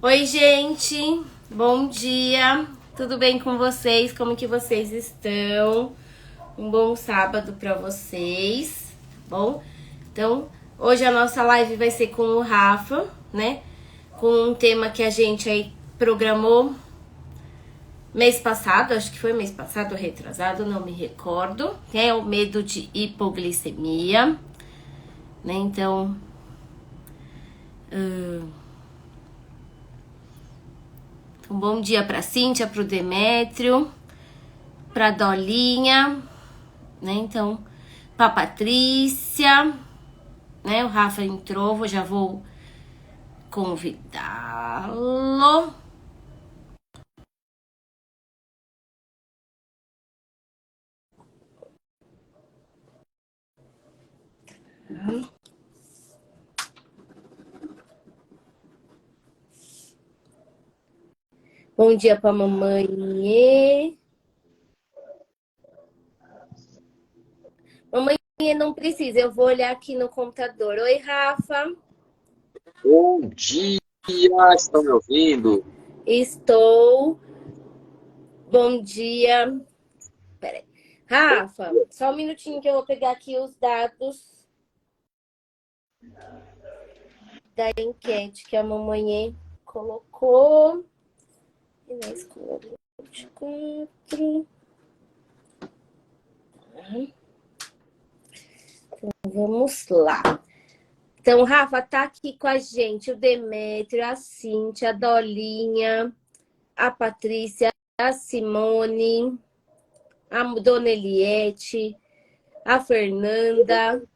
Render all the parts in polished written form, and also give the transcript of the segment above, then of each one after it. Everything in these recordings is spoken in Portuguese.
Oi, gente. Bom dia. Tudo bem com vocês? Como que vocês estão? Um bom sábado para vocês, tá bom? Então, hoje a nossa live vai ser com o Rafa, né? Com um tema que a gente aí programou mês passado, acho que foi mês passado ou retrasado, não me recordo. É o medo de hipoglicemia, né? Então, um bom dia para Cíntia, para o Demétrio, para Dolinha, né? Então, para Patrícia, né? O Rafa entrou, já vou convidá-lo. Bom dia para mamãe. Mamãe não precisa, eu vou olhar aqui no computador. Oi, Rafa. Bom dia, estão me ouvindo? Estou. Bom dia. Peraí. Rafa, só um minutinho que eu vou pegar aqui os dados da enquete que a mamãe colocou. E na escola 24. Vamos lá. Então, Rafa, tá aqui com a gente o Demétrio, a Cíntia, a Dolinha, a Patrícia, a Simone, a Dona Eliette, a Fernanda,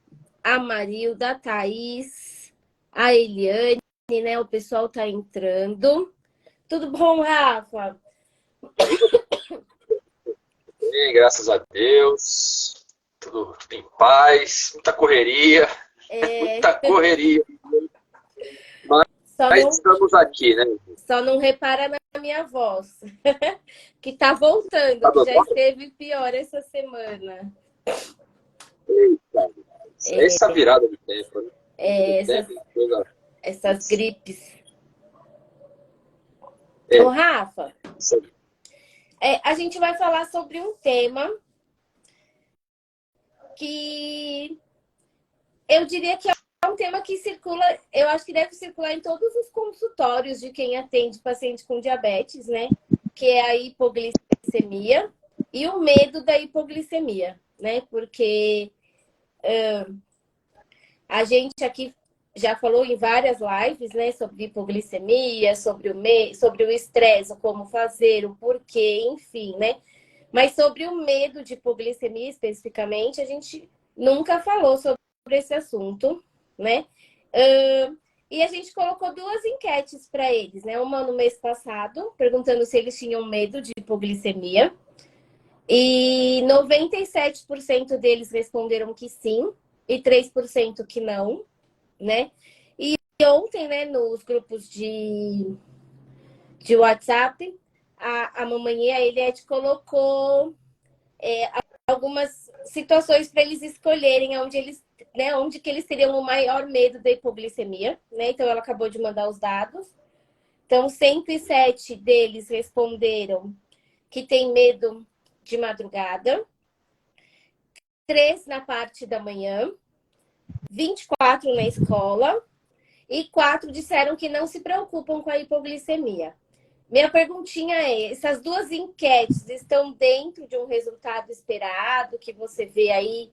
a Marilda, a Thaís, a Eliane, né? O pessoal tá entrando. Tudo bom, Rafa? Bem, graças a Deus. Tudo em paz, muita correria, muita correria. Só Mas não, estamos aqui, né? só não repara na minha voz, que tá voltando, Tá que bom. já esteve pior essa semana. Eita, essa virada de tempo, né? Do Essas, tempo, coisa. essas gripes. Ô, É, Rafa, a gente vai falar sobre um tema que eu diria que é um tema que circula, eu acho que deve circular em todos os consultórios de quem atende paciente com diabetes, né? Que é a hipoglicemia e o medo da hipoglicemia, né? Porque a gente aqui já falou em várias lives, né, sobre hipoglicemia, sobre o estresse, como fazer, o porquê, enfim, né? Mas sobre o medo de hipoglicemia especificamente, a gente nunca falou sobre esse assunto, né? E a gente colocou duas enquetes para eles, né? Uma no mês passado, perguntando se eles tinham medo de hipoglicemia. E 97% deles responderam que sim, e 3% que não, né? E ontem, né, nos grupos de WhatsApp, a mamãe e a Eliette colocou algumas situações para eles escolherem onde eles, né, onde que eles teriam o maior medo da hipoglicemia, né? Então ela acabou de mandar os dados. Então 107 deles responderam que tem medo de madrugada, 3 na parte da manhã, 24 na escola e 4 disseram que não se preocupam com a hipoglicemia. Minha perguntinha é: essas duas enquetes estão dentro de um resultado esperado que você vê aí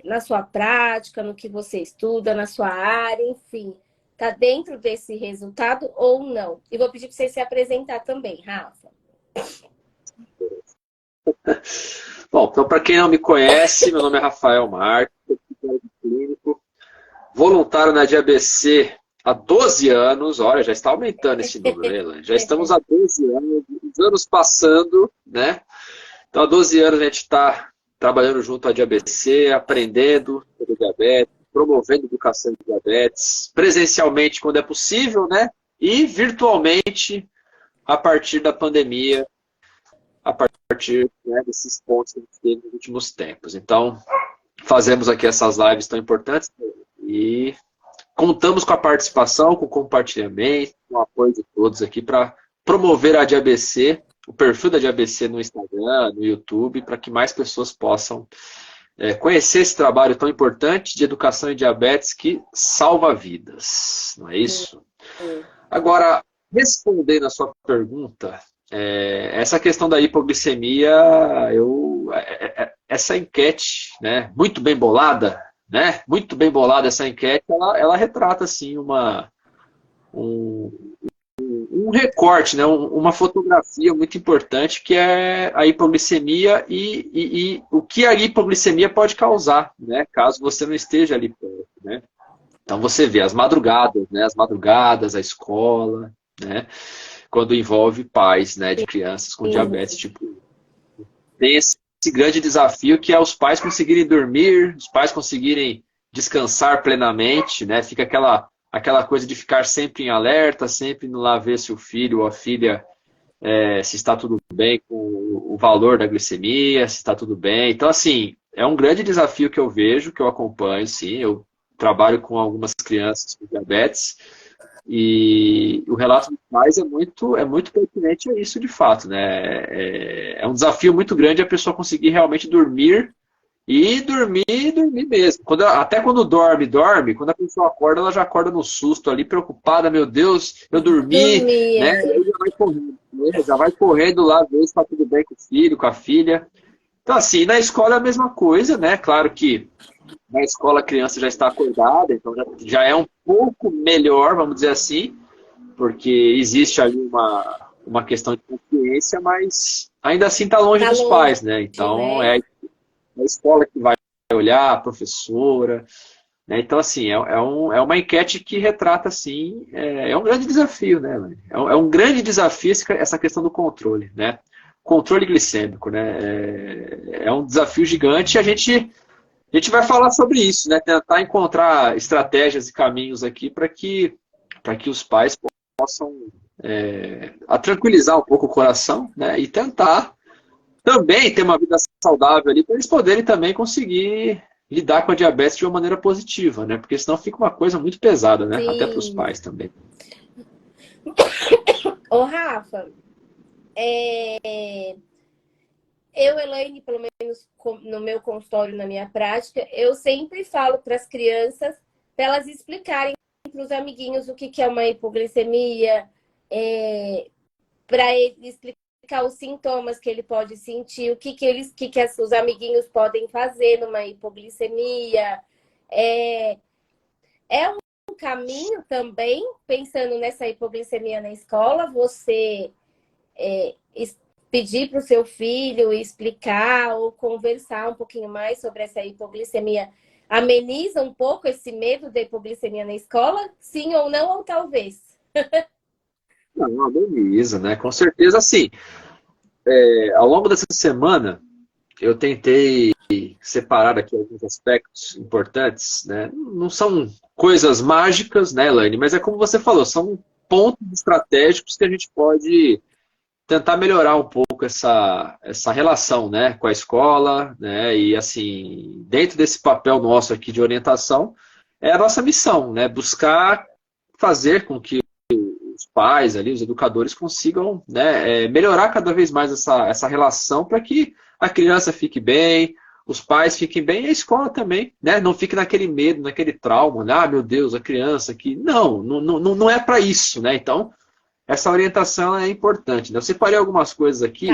na sua prática, no que você estuda, na sua área, enfim, está dentro desse resultado ou não? E vou pedir para você se apresentar também, Rafa. Bom, então, para quem não me conhece, meu nome é Rafael Marques, sou psicólogo clínico, voluntário na DABC há 12 anos. Olha, já está aumentando esse número, né, Elaine? Já estamos há 12 anos, os anos passando, né? Então, há 12 anos a gente está trabalhando junto à DABC, aprendendo sobre diabetes, promovendo educação de diabetes, presencialmente quando é possível, né? E virtualmente a partir da pandemia, a partir, né, desses pontos que a gente teve nos últimos tempos. Então, fazemos aqui essas lives tão importantes e contamos com a participação, com o compartilhamento, com o apoio de todos aqui para promover a DiaBC, o perfil da DiaBC no Instagram, no YouTube, para que mais pessoas possam conhecer esse trabalho tão importante de educação em diabetes que salva vidas, não é isso? Agora, respondendo a sua pergunta, essa questão da hipoglicemia, essa enquete, né, muito bem bolada, né, muito bem bolada essa enquete, ela retrata assim um recorte, né, uma fotografia muito importante que é a hipoglicemia e o que a hipoglicemia pode causar, né, caso você não esteja ali perto, né. Então você vê as madrugadas, né, a escola, né, quando envolve pais, né, de crianças com diabetes tipo 1. Tem esse grande desafio que é os pais conseguirem dormir, os pais conseguirem descansar plenamente, né, fica aquela coisa de ficar sempre em alerta, sempre indo lá ver se o filho ou a filha se está tudo bem com o valor da glicemia, se está tudo bem. Então, assim, é um grande desafio que eu vejo, que eu acompanho, sim. Eu trabalho com algumas crianças com diabetes e o relato dos pais é muito pertinente a isso, de fato, né? É um desafio muito grande a pessoa conseguir realmente dormir e dormir mesmo. Até quando dorme, quando a pessoa acorda, ela já acorda no susto ali, preocupada, meu Deus, eu dormi, né? E aí já vai correndo lá, ver se está tudo bem com o filho, com a filha. Então, assim, na escola é a mesma coisa, né? Claro que na escola a criança já está acordada, então já é um pouco melhor, vamos dizer assim, porque existe ali uma questão de consciência, mas ainda assim está longe dos pais, né? Então, é a escola que vai olhar, a professora, né? Então, assim, é uma enquete que retrata, assim, é um grande desafio, né? É um grande desafio essa questão do controle, né? Controle glicêmico, né? É um desafio gigante e a gente vai falar sobre isso, né? Tentar encontrar estratégias e caminhos aqui para que os pais possam tranquilizar um pouco o coração, né? E tentar também ter uma vida saudável ali, para eles poderem também conseguir lidar com a diabetes de uma maneira positiva, né? Porque senão fica uma coisa muito pesada, né? Sim. Até para os pais também. Ô, Rafa, eu, Elaine, pelo menos no meu consultório, na minha prática, eu sempre falo para as crianças, para elas explicarem para os amiguinhos o que é uma hipoglicemia, para ele explicar os sintomas que ele pode sentir, o que os amiguinhos podem fazer numa hipoglicemia. É um caminho também, pensando nessa hipoglicemia na escola, você pedir para o seu filho explicar ou conversar um pouquinho mais sobre essa hipoglicemia, ameniza um pouco esse medo da hipoglicemia na escola? Sim ou não, ou talvez? Não, ameniza, né? Com certeza, sim. Ao longo dessa semana, eu tentei separar aqui alguns aspectos importantes, né? Não são coisas mágicas, né, Elaine? Mas é como você falou, são pontos estratégicos que a gente pode tentar melhorar um pouco essa relação, né, com a escola, né, e assim, dentro desse papel nosso aqui de orientação, é a nossa missão, né, buscar fazer com que os pais ali, os educadores consigam, né, melhorar cada vez mais essa relação para que a criança fique bem, os pais fiquem bem e a escola também, né, não fique naquele medo, naquele trauma, né, meu Deus, a criança que não é para isso, né, então essa orientação é importante, né? Eu separei algumas coisas aqui,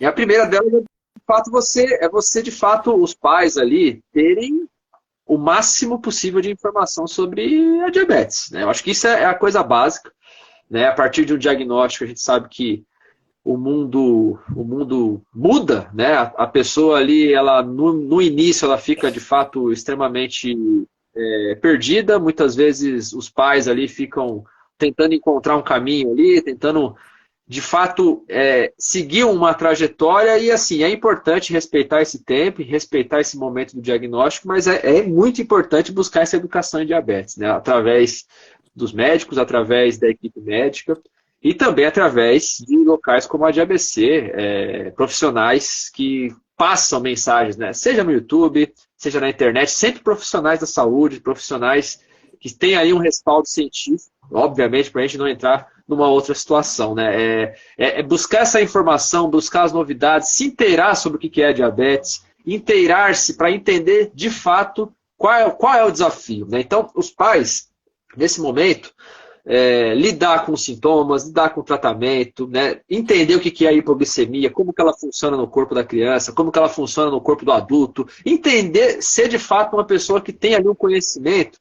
e a primeira delas é, de fato, você, de fato, os pais ali, terem o máximo possível de informação sobre a diabetes, né? Eu acho que isso é a coisa básica, né? A partir de um diagnóstico, a gente sabe que o mundo muda, né? A pessoa ali, ela no início, ela fica, de fato, extremamente perdida, muitas vezes os pais ali ficam tentando encontrar um caminho ali, tentando, de fato, seguir uma trajetória e, assim, é importante respeitar esse tempo, respeitar esse momento do diagnóstico, mas é muito importante buscar essa educação em diabetes, né? Através dos médicos, através da equipe médica e também através de locais como a DiaBC, profissionais que passam mensagens, né? Seja no YouTube, seja na internet, sempre profissionais da saúde, profissionais que tenha aí um respaldo científico, obviamente, para a gente não entrar numa outra situação, né? É buscar essa informação, buscar as novidades, se inteirar sobre o que é diabetes, inteirar-se para entender de fato qual é o desafio, né? Então, os pais, nesse momento, lidar com os sintomas, lidar com o tratamento, né? Entender o que é a hipoglicemia, como que ela funciona no corpo da criança, como que ela funciona no corpo do adulto, entender, ser de fato uma pessoa que tem ali um conhecimento,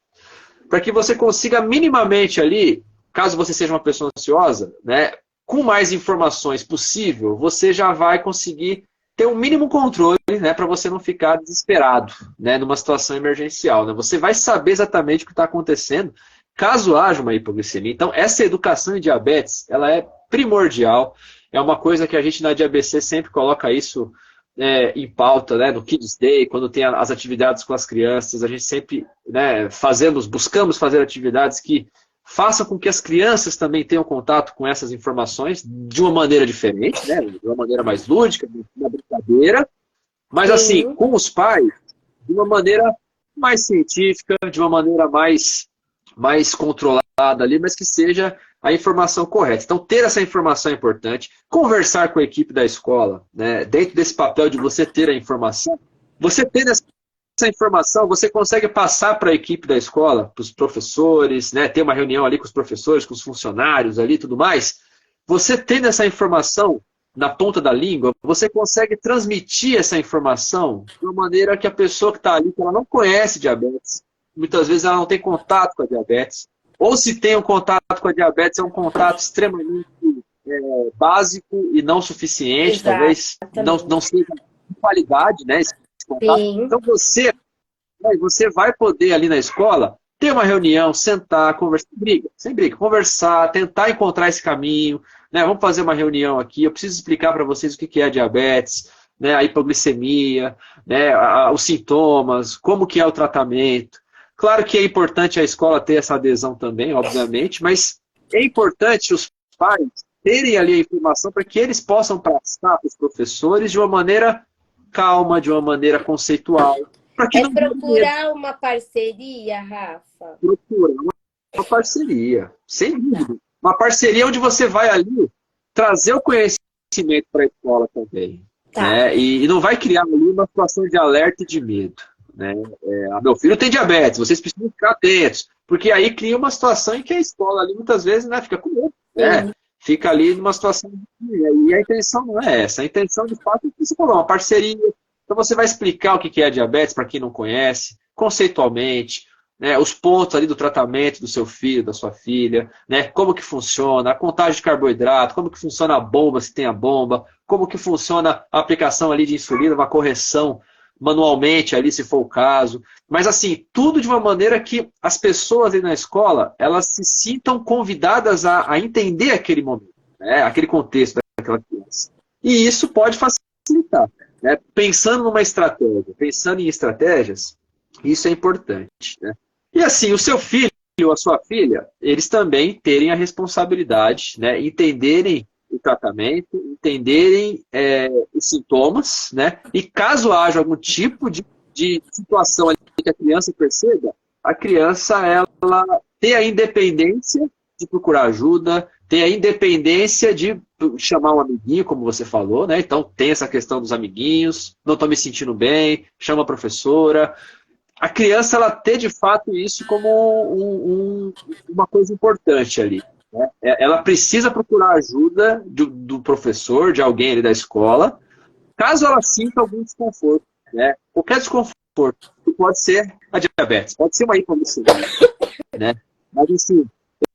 para que você consiga minimamente ali, caso você seja uma pessoa ansiosa, né? Com mais informações possível, você já vai conseguir ter um mínimo controle, né, para você não ficar desesperado, né, numa situação emergencial, né? Você vai saber exatamente o que está acontecendo caso haja uma hipoglicemia. Então, essa educação em diabetes, ela é primordial. É uma coisa que a gente na DiaBC sempre coloca isso em pauta, né, no Kids Day, quando tem as atividades com as crianças, a gente sempre, né, buscamos fazer atividades que façam com que as crianças também tenham contato com essas informações de uma maneira diferente, né, de uma maneira mais lúdica, de uma brincadeira, mas assim, com os pais, de uma maneira mais científica, de uma maneira mais controlada ali, mas que seja a informação correta. Então, ter essa informação é importante, conversar com a equipe da escola, né, dentro desse papel de você ter a informação, você tendo essa informação, você consegue passar para a equipe da escola, para os professores, né, ter uma reunião ali com os professores, com os funcionários ali e tudo mais. Você tendo essa informação na ponta da língua, você consegue transmitir essa informação de uma maneira que a pessoa que está ali, que ela não conhece diabetes, muitas vezes ela não tem contato com a diabetes, ou se tem um contato com a diabetes, é um contato extremamente básico e não suficiente, talvez não seja de qualidade, né, esse contato. Então você vai poder ali na escola ter uma reunião, sentar, conversar, sem briga, conversar, tentar encontrar esse caminho, né, vamos fazer uma reunião aqui, eu preciso explicar para vocês o que é a diabetes, né, a hipoglicemia, né, os sintomas, como que é o tratamento. Claro que é importante a escola ter essa adesão também, obviamente, mas é importante os pais terem ali a informação para que eles possam passar para os professores de uma maneira calma, de uma maneira conceitual. Procurar uma parceria, Rafa? Procurar uma parceria, sem dúvida. Uma parceria onde você vai ali trazer o conhecimento para a escola também. Tá. Né? E não vai criar ali uma situação de alerta e de medo. Né? Meu filho tem diabetes, vocês precisam ficar atentos, porque aí cria uma situação em que a escola ali muitas vezes, né, fica com medo, né? Fica ali numa situação e a intenção não é essa, a intenção de fato é que você falou, uma parceria. Então você vai explicar o que é a diabetes para quem não conhece, conceitualmente, né, os pontos ali do tratamento do seu filho, da sua filha, né, como que funciona, a contagem de carboidrato, como que funciona a bomba, se tem a bomba, como que funciona a aplicação ali de insulina, uma correção manualmente ali, se for o caso. Mas assim, tudo de uma maneira que as pessoas aí na escola, elas se sintam convidadas a entender aquele momento, né? Aquele contexto daquela criança. E isso pode facilitar. Né? Pensando numa estratégia, pensando em estratégias, isso é importante. Né? E assim, o seu filho ou a sua filha, eles também terem a responsabilidade, né? Entenderem o tratamento, entenderem os sintomas, né? E caso haja algum tipo de situação ali que a criança perceba, a criança ela ter a independência de procurar ajuda, ter a independência de chamar um amiguinho, como você falou, né? Então tem essa questão dos amiguinhos, não estou me sentindo bem, chama a professora. A criança ela ter de fato isso como uma coisa importante ali. Né? Ela precisa procurar ajuda do professor, de alguém ali da escola, caso ela sinta algum desconforto. Né? Qualquer desconforto, pode ser a diabetes, pode ser uma hipoglicemia. Né? Mas assim,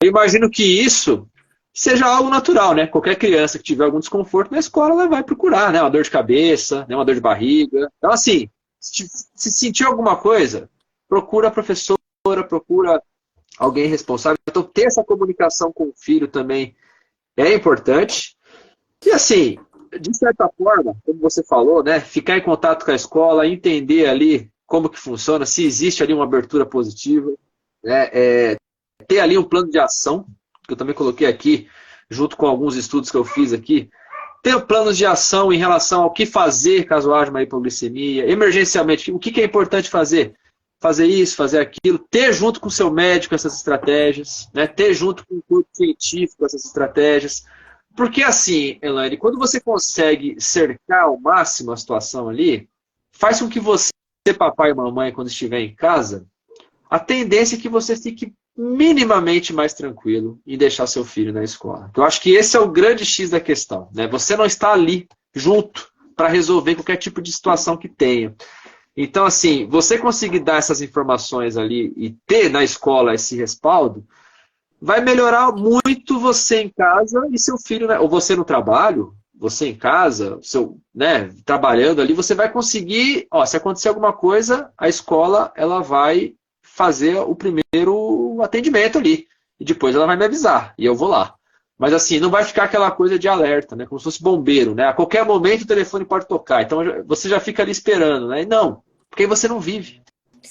eu imagino que isso seja algo natural. Né? Qualquer criança que tiver algum desconforto na escola, ela vai procurar, né? Uma dor de cabeça, né? Uma dor de barriga. Então assim, se sentir alguma coisa, procura a professora, procura alguém responsável. Então, ter essa comunicação com o filho também é importante. E assim, de certa forma, como você falou, né, ficar em contato com a escola, entender ali como que funciona, se existe ali uma abertura positiva, né, ter ali um plano de ação, que eu também coloquei aqui, junto com alguns estudos que eu fiz aqui, ter planos de ação em relação ao que fazer caso haja uma hipoglicemia, emergencialmente, o que é importante fazer? fazer isso, fazer aquilo, ter junto com o seu médico essas estratégias, né? Ter junto com o corpo científico essas estratégias. Porque assim, Elaine, quando você consegue cercar ao máximo a situação ali, faz com que você, papai e mamãe, quando estiver em casa, a tendência é que você fique minimamente mais tranquilo em deixar seu filho na escola. Eu acho que esse é o grande X da questão, né? Você não está ali junto para resolver qualquer tipo de situação que tenha. Então, assim, você conseguir dar essas informações ali e ter na escola esse respaldo, vai melhorar muito você em casa e seu filho, né? Ou você no trabalho, você em casa, seu, né, trabalhando ali, você vai conseguir, ó, se acontecer alguma coisa, a escola ela vai fazer o primeiro atendimento ali. E depois ela vai me avisar, e eu vou lá. Mas assim, não vai ficar aquela coisa de alerta, né? Como se fosse bombeiro, né? A qualquer momento o telefone pode tocar. Então você já fica ali esperando, né? E não, porque aí você não vive.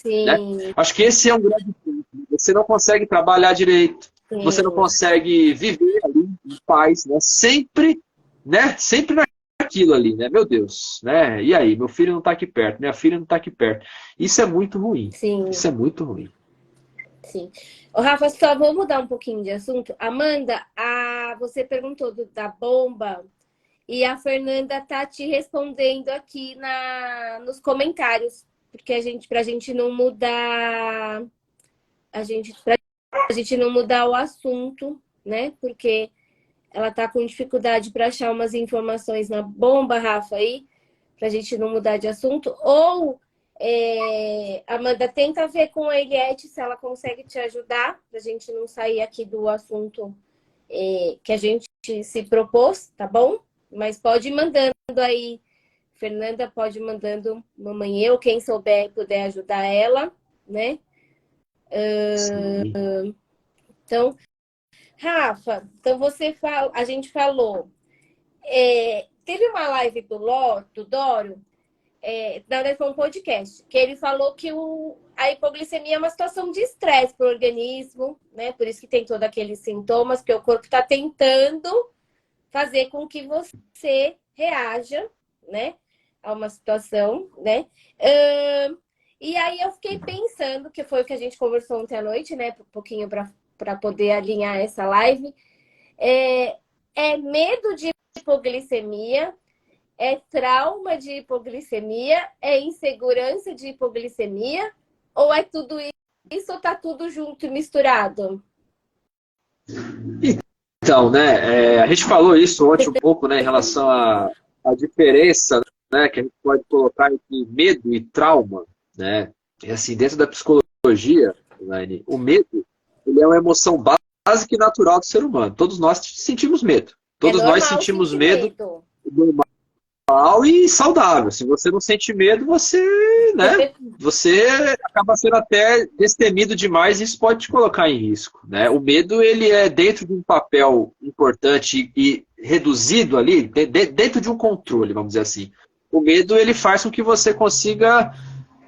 Né? Sim, Acho que esse é um grande ponto. Você não consegue trabalhar direito, você não sim, consegue viver ali em paz, né? Sempre naquilo ali, né? Meu Deus, né? E aí, meu filho não está aqui perto, minha filha não está aqui perto. Isso é muito ruim. sim, Isso é muito ruim. sim. Ô, Rafa, só vou mudar um pouquinho de assunto. Amanda, você perguntou da bomba e a Fernanda tá te respondendo aqui nos comentários, porque pra gente não mudar, pra gente não mudar o assunto, né? Porque ela tá com dificuldade para achar umas informações na bomba, Rafa, aí, pra gente não mudar de assunto. Ou, Amanda, tenta ver com a Eliette se ela consegue te ajudar, pra gente não sair aqui do assunto que a gente se propôs, tá bom? Mas pode ir mandando aí, Fernanda, pode ir mandando, mamãe, eu, quem souber e puder ajudar ela, né? Sim. Então, Rafa, então a gente falou. Teve uma live do Dório, na verdade foi um podcast, que ele falou que a hipoglicemia é uma situação de estresse para o organismo, né? Por isso que tem todos aqueles sintomas, que o corpo está tentando fazer com que você reaja, né? A uma situação, né? E aí eu fiquei pensando, que foi o que a gente conversou ontem à noite, né? Um pouquinho para poder alinhar essa live. É medo de hipoglicemia, é trauma de hipoglicemia, é insegurança de hipoglicemia, ou é tudo isso ou tá tudo junto e misturado? Então, né, a gente falou isso ontem um pouco, né, em relação à diferença, né, que a gente pode colocar entre medo e trauma, né? E assim, dentro da psicologia, Elaine, o medo, ele é uma emoção básica e natural do ser humano. Todos nós sentimos medo. É Todos nós normal sentimos sentir medo medo. normal e saudável. Se você não sente medo, você acaba sendo até destemido demais e isso pode te colocar em risco, né? O medo, ele é dentro de um papel importante e reduzido ali, dentro de um controle, vamos dizer assim. O medo, ele faz com que você consiga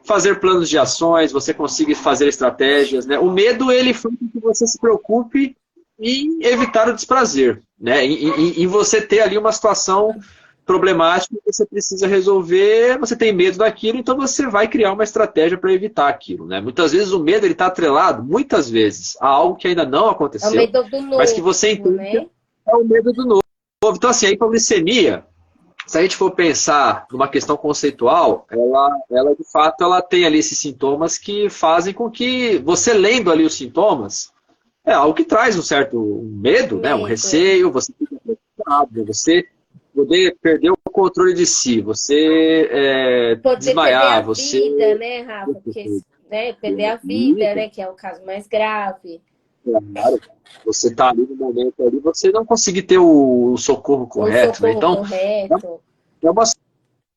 fazer planos de ações, você consiga fazer estratégias, né? O medo, ele faz com que você se preocupe em evitar o desprazer, né? Em você ter ali uma situação problemática que você precisa resolver, você tem medo daquilo, então você vai criar uma estratégia para evitar aquilo, né? Muitas vezes o medo está atrelado, muitas vezes, a algo que ainda não É o aconteceu, medo do mas que você novo, entende que né? é o medo do novo. Então, assim, a hipoglicemia, se a gente for pensar numa questão conceitual, ela de fato ela tem ali esses sintomas que fazem com que você lendo ali os sintomas, é algo que traz um certo medo, né? Um Medo. receio, você fica preocupado, você poder perder o controle de si, você Poder perder a desmaiar, você vida, né, Rafa? Porque, né, perder a vida, né, que é o caso mais grave. claro, você está ali no momento ali, você não conseguir ter o socorro O correto, né? socorro Então, correto. é uma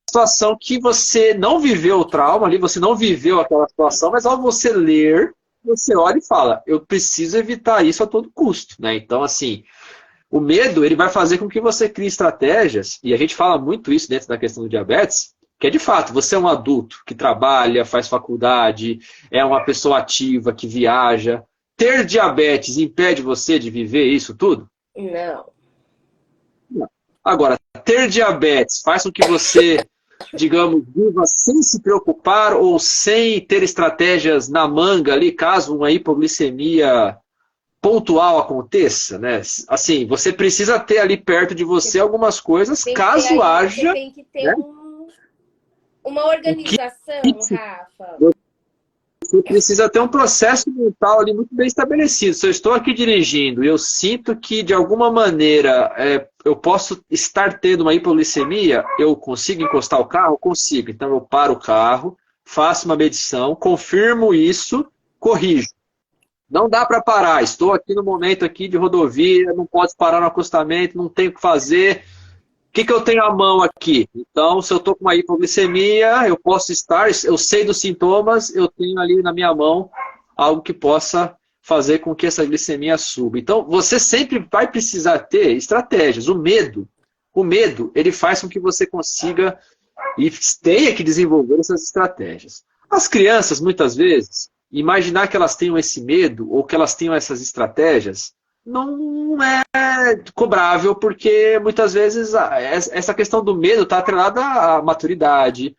situação que você não viveu o trauma ali, você não viveu aquela situação, mas ao você ler, você olha e fala, eu preciso evitar isso a todo custo, né? Então, assim, o medo, ele vai fazer com que você crie estratégias, e a gente fala muito isso dentro da questão do diabetes, que é de fato, você é um adulto que trabalha, faz faculdade, é uma pessoa ativa, que viaja. Ter diabetes impede você de viver isso tudo? Não. Não. Agora, ter diabetes faz com que você digamos, viva sem se preocupar ou sem ter estratégias na manga ali, caso uma hipoglicemia pontual aconteça, né? Assim, você precisa ter ali perto de você algumas coisas, Tem que ter caso aí, você haja, tem que ter né, uma um organização, kit. Rafa. Você precisa ter um processo mental ali muito bem estabelecido. Se eu estou aqui dirigindo e eu sinto que, de alguma maneira, eu posso estar tendo uma hipoglicemia, eu consigo encostar o carro? Consigo. Então, eu paro o carro, faço uma medição, confirmo isso, corrijo. Não dá para parar. Estou aqui no momento aqui de rodovia, não posso parar no acostamento, não tenho o que fazer. O que eu tenho à mão aqui? Então, se eu estou com uma hipoglicemia, eu posso estar, eu sei dos sintomas, eu tenho ali na minha mão algo que possa fazer com que essa glicemia suba. Então, você sempre vai precisar ter estratégias. O medo, ele faz com que você consiga e tenha que desenvolver essas estratégias. As crianças, muitas vezes, imaginar que elas tenham esse medo ou que elas tenham essas estratégias não é cobrável, porque muitas vezes essa questão do medo está atrelada à maturidade,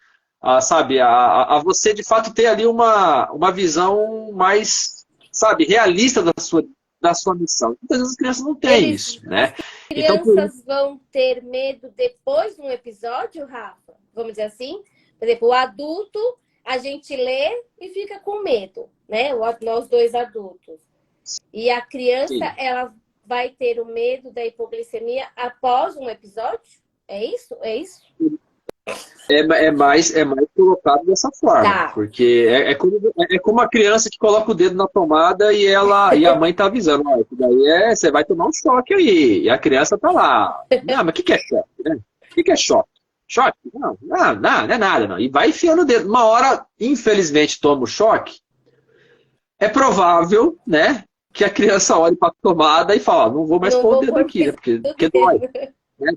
sabe, a você de fato ter ali uma visão mais, sabe, realista da sua missão. Muitas vezes as crianças não têm isso, né? As Então, crianças vão ter medo depois de um episódio, Rafa? Vamos dizer assim? Por exemplo, o adulto, a gente lê e fica com medo, né? Nós dois adultos. E a criança, sim. ela vai ter o medo da hipoglicemia após um episódio? É isso? É isso? É mais colocado dessa forma. Tá. Porque é como a criança que coloca o dedo na tomada e a mãe tá avisando, ó, isso daí você vai tomar um choque aí. E a criança tá lá. Não, mas o que é choque, né? O que é choque? Choque? Não é nada, não. E vai enfiando o dedo. Uma hora, infelizmente, toma o choque. É provável, né, que a criança olhe para a tomada e fala, não vou mais pôr o dedo aqui, né? Porque dói. Né?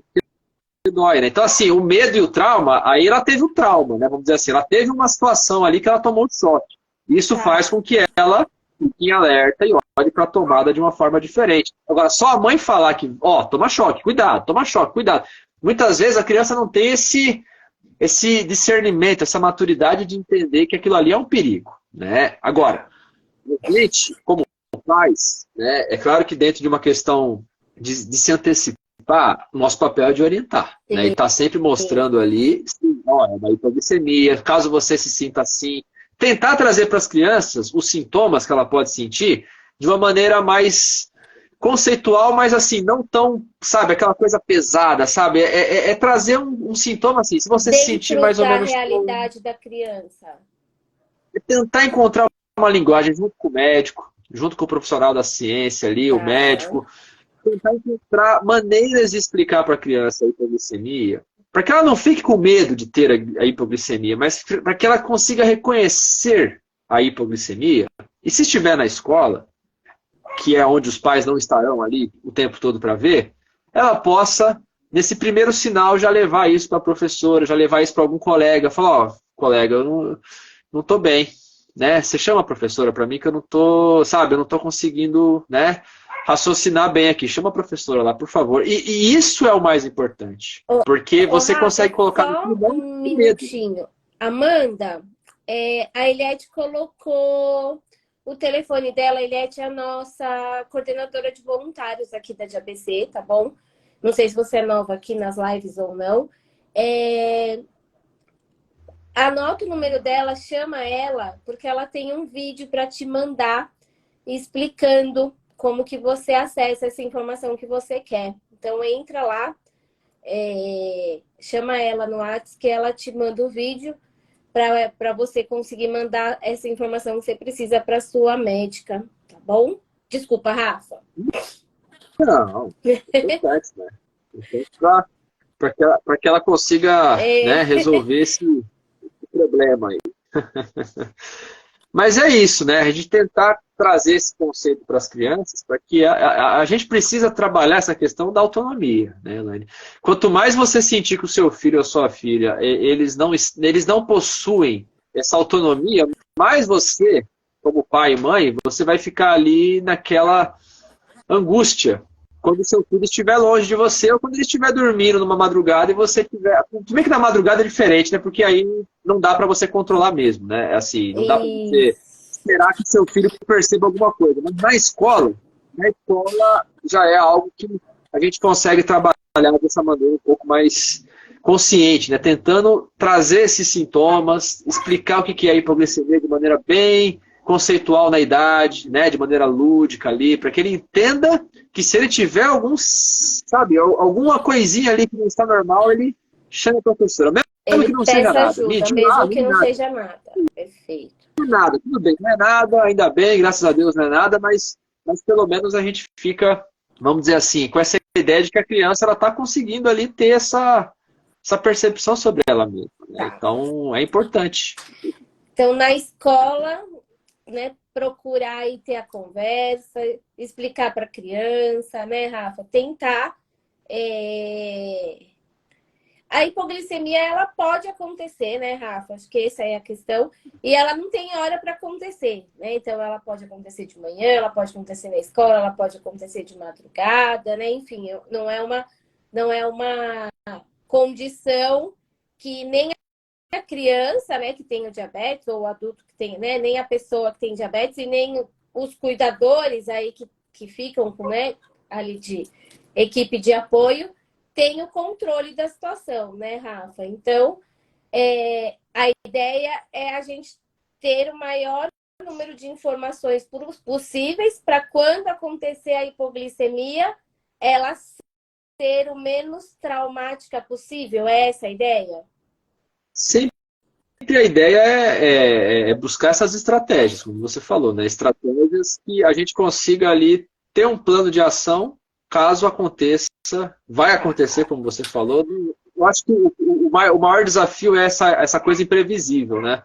Dói, né? Então, assim, o medo e o trauma, aí ela teve o trauma, né? Vamos dizer assim, ela teve uma situação ali que ela tomou um choque. Isso faz com que ela fique em alerta e olhe para a tomada de uma forma diferente. Agora, só a mãe falar que, ó, toma choque, cuidado, toma choque, cuidado. Muitas vezes a criança não tem esse discernimento, essa maturidade de entender que aquilo ali é um perigo, né? Agora, a gente, como pais, né, é claro que dentro de uma questão de se antecipar, nosso papel é de orientar. Né, e estar sempre mostrando ali, ó, é uma hipoglicemia, caso você se sinta assim. Tentar trazer para as crianças os sintomas que ela pode sentir de uma maneira mais conceitual, mas assim, não tão, sabe, aquela coisa pesada, sabe? É trazer um sintoma assim, se você se sentir mais ou menos... Dentro da realidade da criança. É tentar encontrar uma linguagem junto com o médico, junto com o profissional da ciência ali, o médico, tentar encontrar maneiras de explicar para a criança a hipoglicemia, para que ela não fique com medo de ter a hipoglicemia, mas para que ela consiga reconhecer a hipoglicemia. E se estiver na escola, que é onde os pais não estarão ali o tempo todo para ver, ela possa, nesse primeiro sinal, já levar isso para a professora, já levar isso para algum colega, falar, ó, colega, eu não estou bem, né? Você chama a professora para mim que eu não estou, sabe, eu não estou conseguindo, né, raciocinar bem aqui. Chama a professora lá, por favor. E isso é o mais importante, porque você Rafa, consegue colocar só um minutinho. Amanda, a Eliette colocou o telefone dela. A Eliette é a nossa coordenadora de voluntários aqui da DABC, tá bom? Não sei se você é nova aqui nas lives ou não. Anota o número dela, chama ela, porque ela tem um vídeo para te mandar explicando como que você acessa essa informação que você quer. Então, entra lá, chama ela no WhatsApp, que ela te manda o vídeo para você conseguir mandar essa informação que você precisa para sua médica, tá bom? Desculpa, Rafa. Não, importante, né? Para que ela consiga né, resolver esse problema aí. Mas é isso, né? A gente tentar trazer esse conceito para as crianças, para que a gente precisa trabalhar essa questão da autonomia, né, Elaine? Quanto mais você sentir que o seu filho ou sua filha, eles não possuem essa autonomia, mais como pai e mãe, você vai ficar ali naquela angústia quando o seu filho estiver longe de você ou quando ele estiver dormindo numa madrugada e você tiver... Tudo bem que na madrugada é diferente, né? Porque aí não dá para você controlar mesmo, né? Assim, não dá para você Isso. esperar que seu filho perceba alguma coisa. Mas na escola já é algo que a gente consegue trabalhar dessa maneira um pouco mais consciente, né? Tentando trazer esses sintomas, explicar o que é hipoglicemia de maneira bem conceitual na idade, né? De maneira lúdica ali, para que ele entenda que se ele tiver sabe, alguma coisinha ali que não está normal, ele chama a professora. Mesmo que Ele não seja peça nada. ajuda, Mediu, mesmo não que é não nada. seja nada. Perfeito. Não é nada, tudo bem, não é nada, ainda bem, graças a Deus não é nada, mas pelo menos a gente fica, vamos dizer assim, com essa ideia de que a criança ela está conseguindo ali ter essa percepção sobre ela mesma, né? Tá. Então é importante. Então, na escola, né, procurar e ter a conversa, explicar para a criança, né, Rafa? Tentar. A hipoglicemia, ela pode acontecer, né, Rafa? Acho que essa é a questão. E ela não tem hora para acontecer, né? Então, ela pode acontecer de manhã, ela pode acontecer na escola, ela pode acontecer de madrugada, né? Enfim, não é uma condição que nem a criança, né, que tem o diabetes, ou o adulto que tem, né, nem a pessoa que tem diabetes e nem os cuidadores aí que ficam com, né, ali de equipe de apoio, tem o controle da situação, né, Rafa? Então, a ideia é a gente ter o maior número de informações possíveis para quando acontecer a hipoglicemia, ela ser o menos traumática possível. É essa a ideia? Sempre a ideia é buscar essas estratégias, como você falou, né? Estratégias que a gente consiga ali ter um plano de ação caso aconteça, vai acontecer, como você falou. Eu acho que o maior desafio é essa coisa imprevisível, né?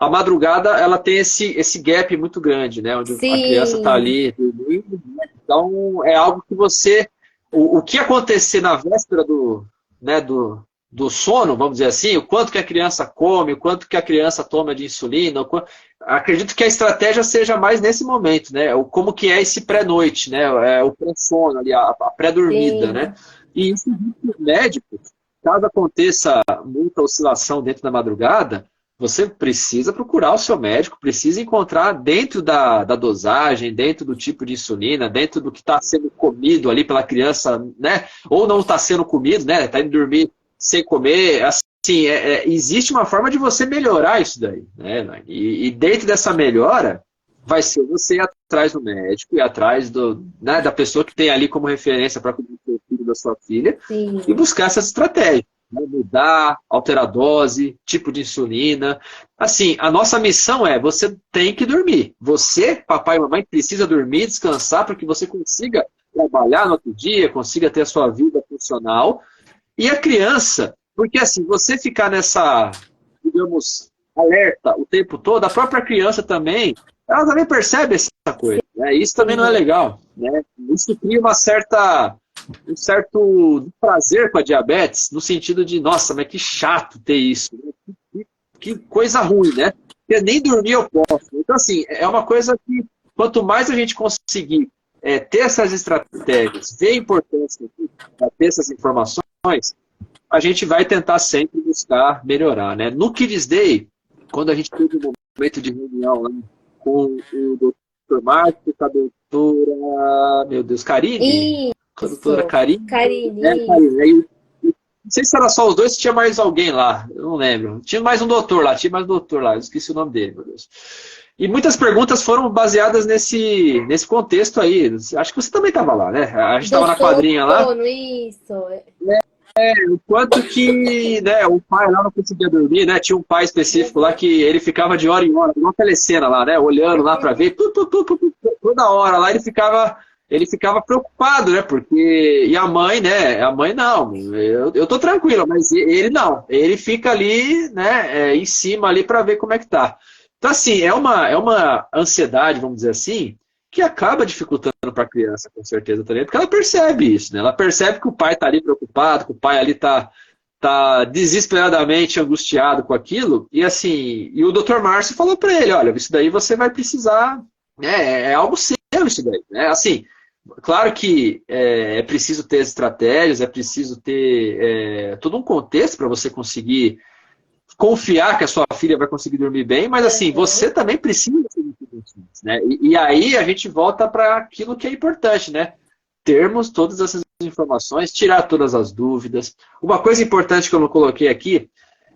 A madrugada, ela tem esse gap muito grande, né? Onde a criança está Sim. ali dormindo. Então, é algo que você... O que acontecer na véspera né, do sono, vamos dizer assim, o quanto que a criança come, o quanto que a criança toma de insulina, acredito que a estratégia seja mais nesse momento, né? Como que é esse pré-noite, né? O pré-sono ali, a pré-dormida, né? Sim. E isso, os médicos, caso aconteça muita oscilação dentro da madrugada, você precisa procurar o seu médico, precisa encontrar dentro da dosagem, dentro do tipo de insulina, dentro do que está sendo comido ali pela criança, né? Ou não está sendo comido, né? Está indo dormir sem comer. Assim, existe uma forma de você melhorar isso daí, né? E dentro dessa melhora, vai ser você ir atrás do médico e atrás né, da pessoa que tem ali como referência para cuidar do seu filho, da sua filha, e Sim. buscar essas estratégias. Mudar, alterar a dose, tipo de insulina. Assim, a nossa missão você tem que dormir. Você, papai e mamãe, precisa dormir, descansar para que você consiga trabalhar no outro dia, consiga ter a sua vida funcional. E a criança, porque assim, você ficar nessa, digamos, alerta o tempo todo, a própria criança também, ela também percebe essa coisa, né? Isso também não é Sim. legal, né? Isso cria um certo prazer com a diabetes, no sentido de, nossa, mas que chato ter isso, né? Que coisa ruim, né? Porque nem dormir eu posso. Então, assim, é uma coisa que, quanto mais a gente conseguir ter essas estratégias, ver a importância de ter essas informações, a gente vai tentar sempre buscar melhorar, né? No Kids Day, quando a gente teve um momento de reunião lá com o doutor Márcio, com a doutora, meu Deus, Karine? Com a doutora Isso. Karine, Karine. Karine. Aí, não sei se era só os dois, se tinha mais alguém lá, eu não lembro. Tinha mais um doutor lá, eu esqueci o nome dele, meu Deus. E muitas perguntas foram baseadas nesse contexto aí. Acho que você também estava lá, né? A gente Do estava na quadrinha lá. sono, isso. O quanto que, né, o pai lá não conseguia dormir, né? Tinha um pai específico lá que ele ficava de hora em hora, igual a telecena lá, né? Olhando lá para ver, toda hora lá ele ficava preocupado, né? Porque e a mãe, né? A mãe não, eu tô tranquilo, mas ele não. Ele fica ali, né? Em cima ali para ver como é que tá. Então assim, é uma ansiedade, vamos dizer assim, que acaba dificultando para a criança, com certeza também, porque ela percebe isso, né? Ela percebe que o pai está ali preocupado, que o pai ali tá desesperadamente angustiado com aquilo, e assim, e o Dr. Márcio falou para ele, olha, isso daí você vai precisar, né? É algo sério isso daí, né? Assim, Claro que é preciso ter estratégias, é preciso ter todo um contexto para você conseguir confiar que a sua filha vai conseguir dormir bem, mas assim, você também precisa ser muito, né? E aí a gente volta para aquilo que é importante, né? Termos todas essas informações, tirar todas as dúvidas. Uma coisa importante que eu não coloquei aqui,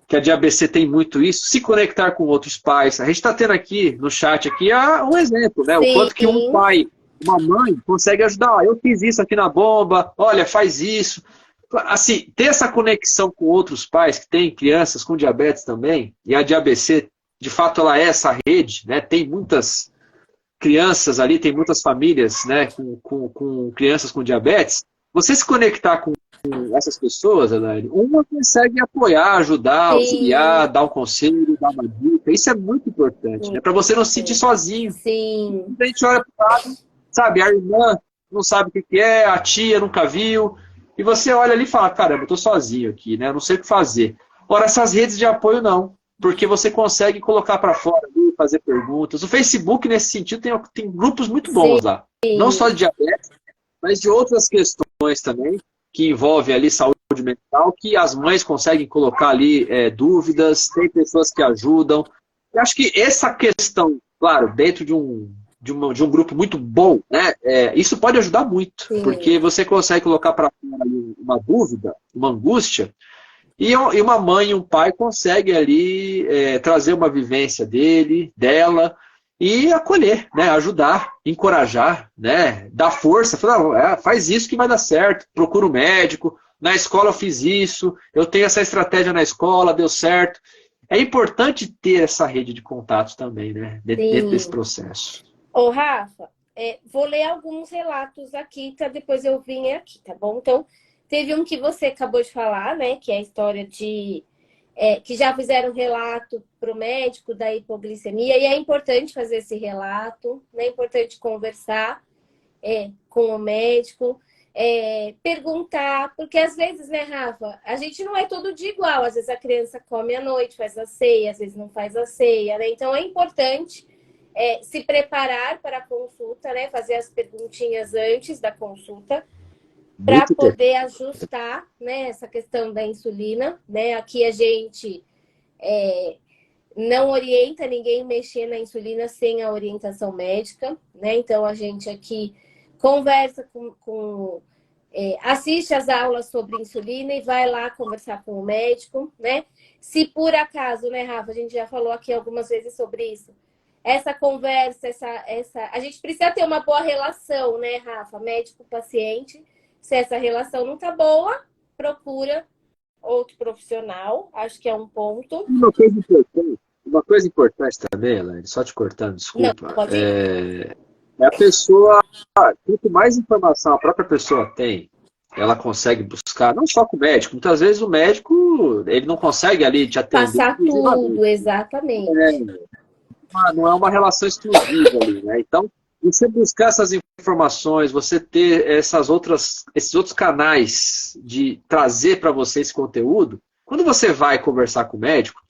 que a de ABC tem muito isso, se conectar com outros pais. A gente está tendo aqui no chat aqui um exemplo, né? O quanto que um pai, uma mãe consegue ajudar. Eu fiz isso aqui na bomba, olha, faz isso. Assim, ter essa conexão com outros pais que têm crianças com diabetes também, e a de ABC, de fato, ela é essa rede, né? Tem muitas crianças ali, tem muitas famílias, né, com crianças com diabetes. Você se conectar com essas pessoas, Elaine, uma consegue apoiar, ajudar, auxiliar, dar um conselho, dar uma dica. Isso é muito importante, né? Para você não se sentir sozinho. Sim. A gente olha para o lado, sabe, a irmã não sabe o que é, a tia nunca viu, e você olha ali e fala, caramba, eu estou sozinho aqui, né? Eu não sei o que fazer. Ora, essas redes de apoio não, porque você consegue colocar para fora ali, fazer perguntas. O Facebook, nesse sentido, tem grupos muito bons lá. Não só de diabetes, mas de outras questões também, que envolvem ali saúde mental, que as mães conseguem colocar ali dúvidas, tem pessoas que ajudam. Eu acho que essa questão, claro, dentro de um grupo muito bom, né, isso pode ajudar muito, porque você consegue colocar para fora ali uma dúvida, uma angústia, e uma mãe e um pai conseguem ali trazer uma vivência dela, e acolher, né, ajudar, encorajar, né, dar força, falar, faz isso que vai dar certo, procura um médico, na escola eu fiz isso, eu tenho essa estratégia na escola, deu certo. É importante ter essa rede de contatos também, né, dentro desse processo. Ô, Rafa, vou ler alguns relatos aqui, para depois eu vim aqui, tá bom? Então, teve um que você acabou de falar, né, que é a história de... que já fizeram relato para o médico da hipoglicemia, e é importante fazer esse relato, né? É importante conversar com o médico, perguntar, porque às vezes, né, Rafa, a gente não é todo dia igual, às vezes a criança come à noite, faz a ceia, às vezes não faz a ceia, né? Então é importante se preparar para a consulta, né? Fazer as perguntinhas antes da consulta, para poder ajustar, né, essa questão da insulina, né? Aqui a gente não orienta ninguém a mexer na insulina sem a orientação médica, né? Então a gente aqui conversa assiste as aulas sobre insulina e vai lá conversar com o médico, né? Se por acaso, né, Rafa, a gente já falou aqui algumas vezes sobre isso. Essa conversa, a gente precisa ter uma boa relação, né, Rafa? Médico-paciente. Se essa relação não tá boa, procura outro profissional. Acho que é um ponto. Uma coisa importante também, Elaine, só te cortando, desculpa. Não, pode ir. A pessoa, quanto mais informação a própria pessoa tem, ela consegue buscar, não só com o médico, muitas vezes o médico, ele não consegue ali te atender. Passar tudo, exatamente. Não é uma relação exclusiva ali, né? Então, você buscar essas informações, você ter esses outros canais de trazer para você esse conteúdo, quando você vai conversar com o médico,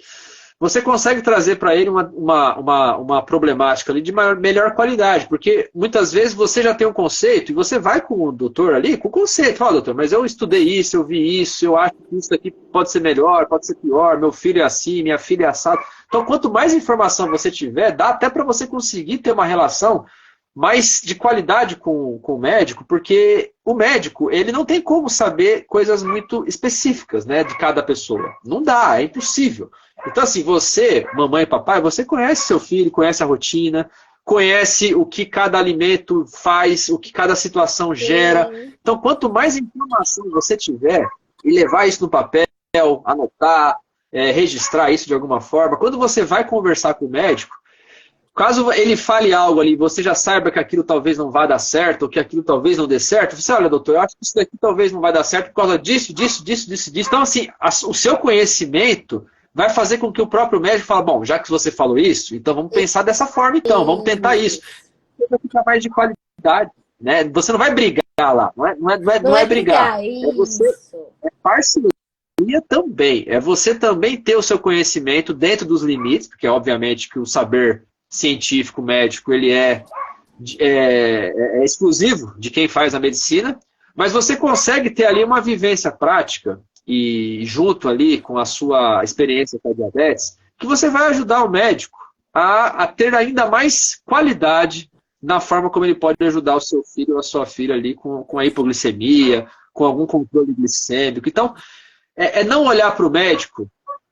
você consegue trazer para ele uma problemática ali de melhor qualidade, porque muitas vezes você já tem um conceito e você vai com o doutor ali com o conceito. Fala, doutor, mas eu estudei isso, eu vi isso, eu acho que isso aqui pode ser melhor, pode ser pior, meu filho é assim, minha filha é assado. Então, quanto mais informação você tiver, dá até para você conseguir ter uma relação mais de qualidade com o médico, porque o médico, ele não tem como saber coisas muito específicas, né, de cada pessoa. Não dá, é impossível. Então, assim, você, mamãe e papai, você conhece seu filho, conhece a rotina, conhece o que cada alimento faz, o que cada situação gera. Então, quanto mais informação você tiver e levar isso no papel, anotar, registrar isso de alguma forma, quando você vai conversar com o médico, caso ele fale algo ali, você já saiba que aquilo talvez não vá dar certo, ou que aquilo talvez não dê certo, você, olha, doutor, eu acho que isso daqui talvez não vai dar certo por causa disso. Então, assim, o seu conhecimento vai fazer com que o próprio médico fale, bom, já que você falou isso, então vamos pensar dessa forma, então, vamos tentar isso. Vai ficar mais de qualidade, né? Você não vai brigar lá, não é brigar. É parceria também. É você também ter o seu conhecimento dentro dos limites, porque obviamente que o saber científico, médico, ele é é exclusivo de quem faz a medicina, mas você consegue ter ali uma vivência prática e junto ali com a sua experiência com a diabetes, que você vai ajudar o médico a ter ainda mais qualidade na forma como ele pode ajudar o seu filho ou a sua filha ali com a hipoglicemia, com algum controle glicêmico. Então, não olhar para o médico,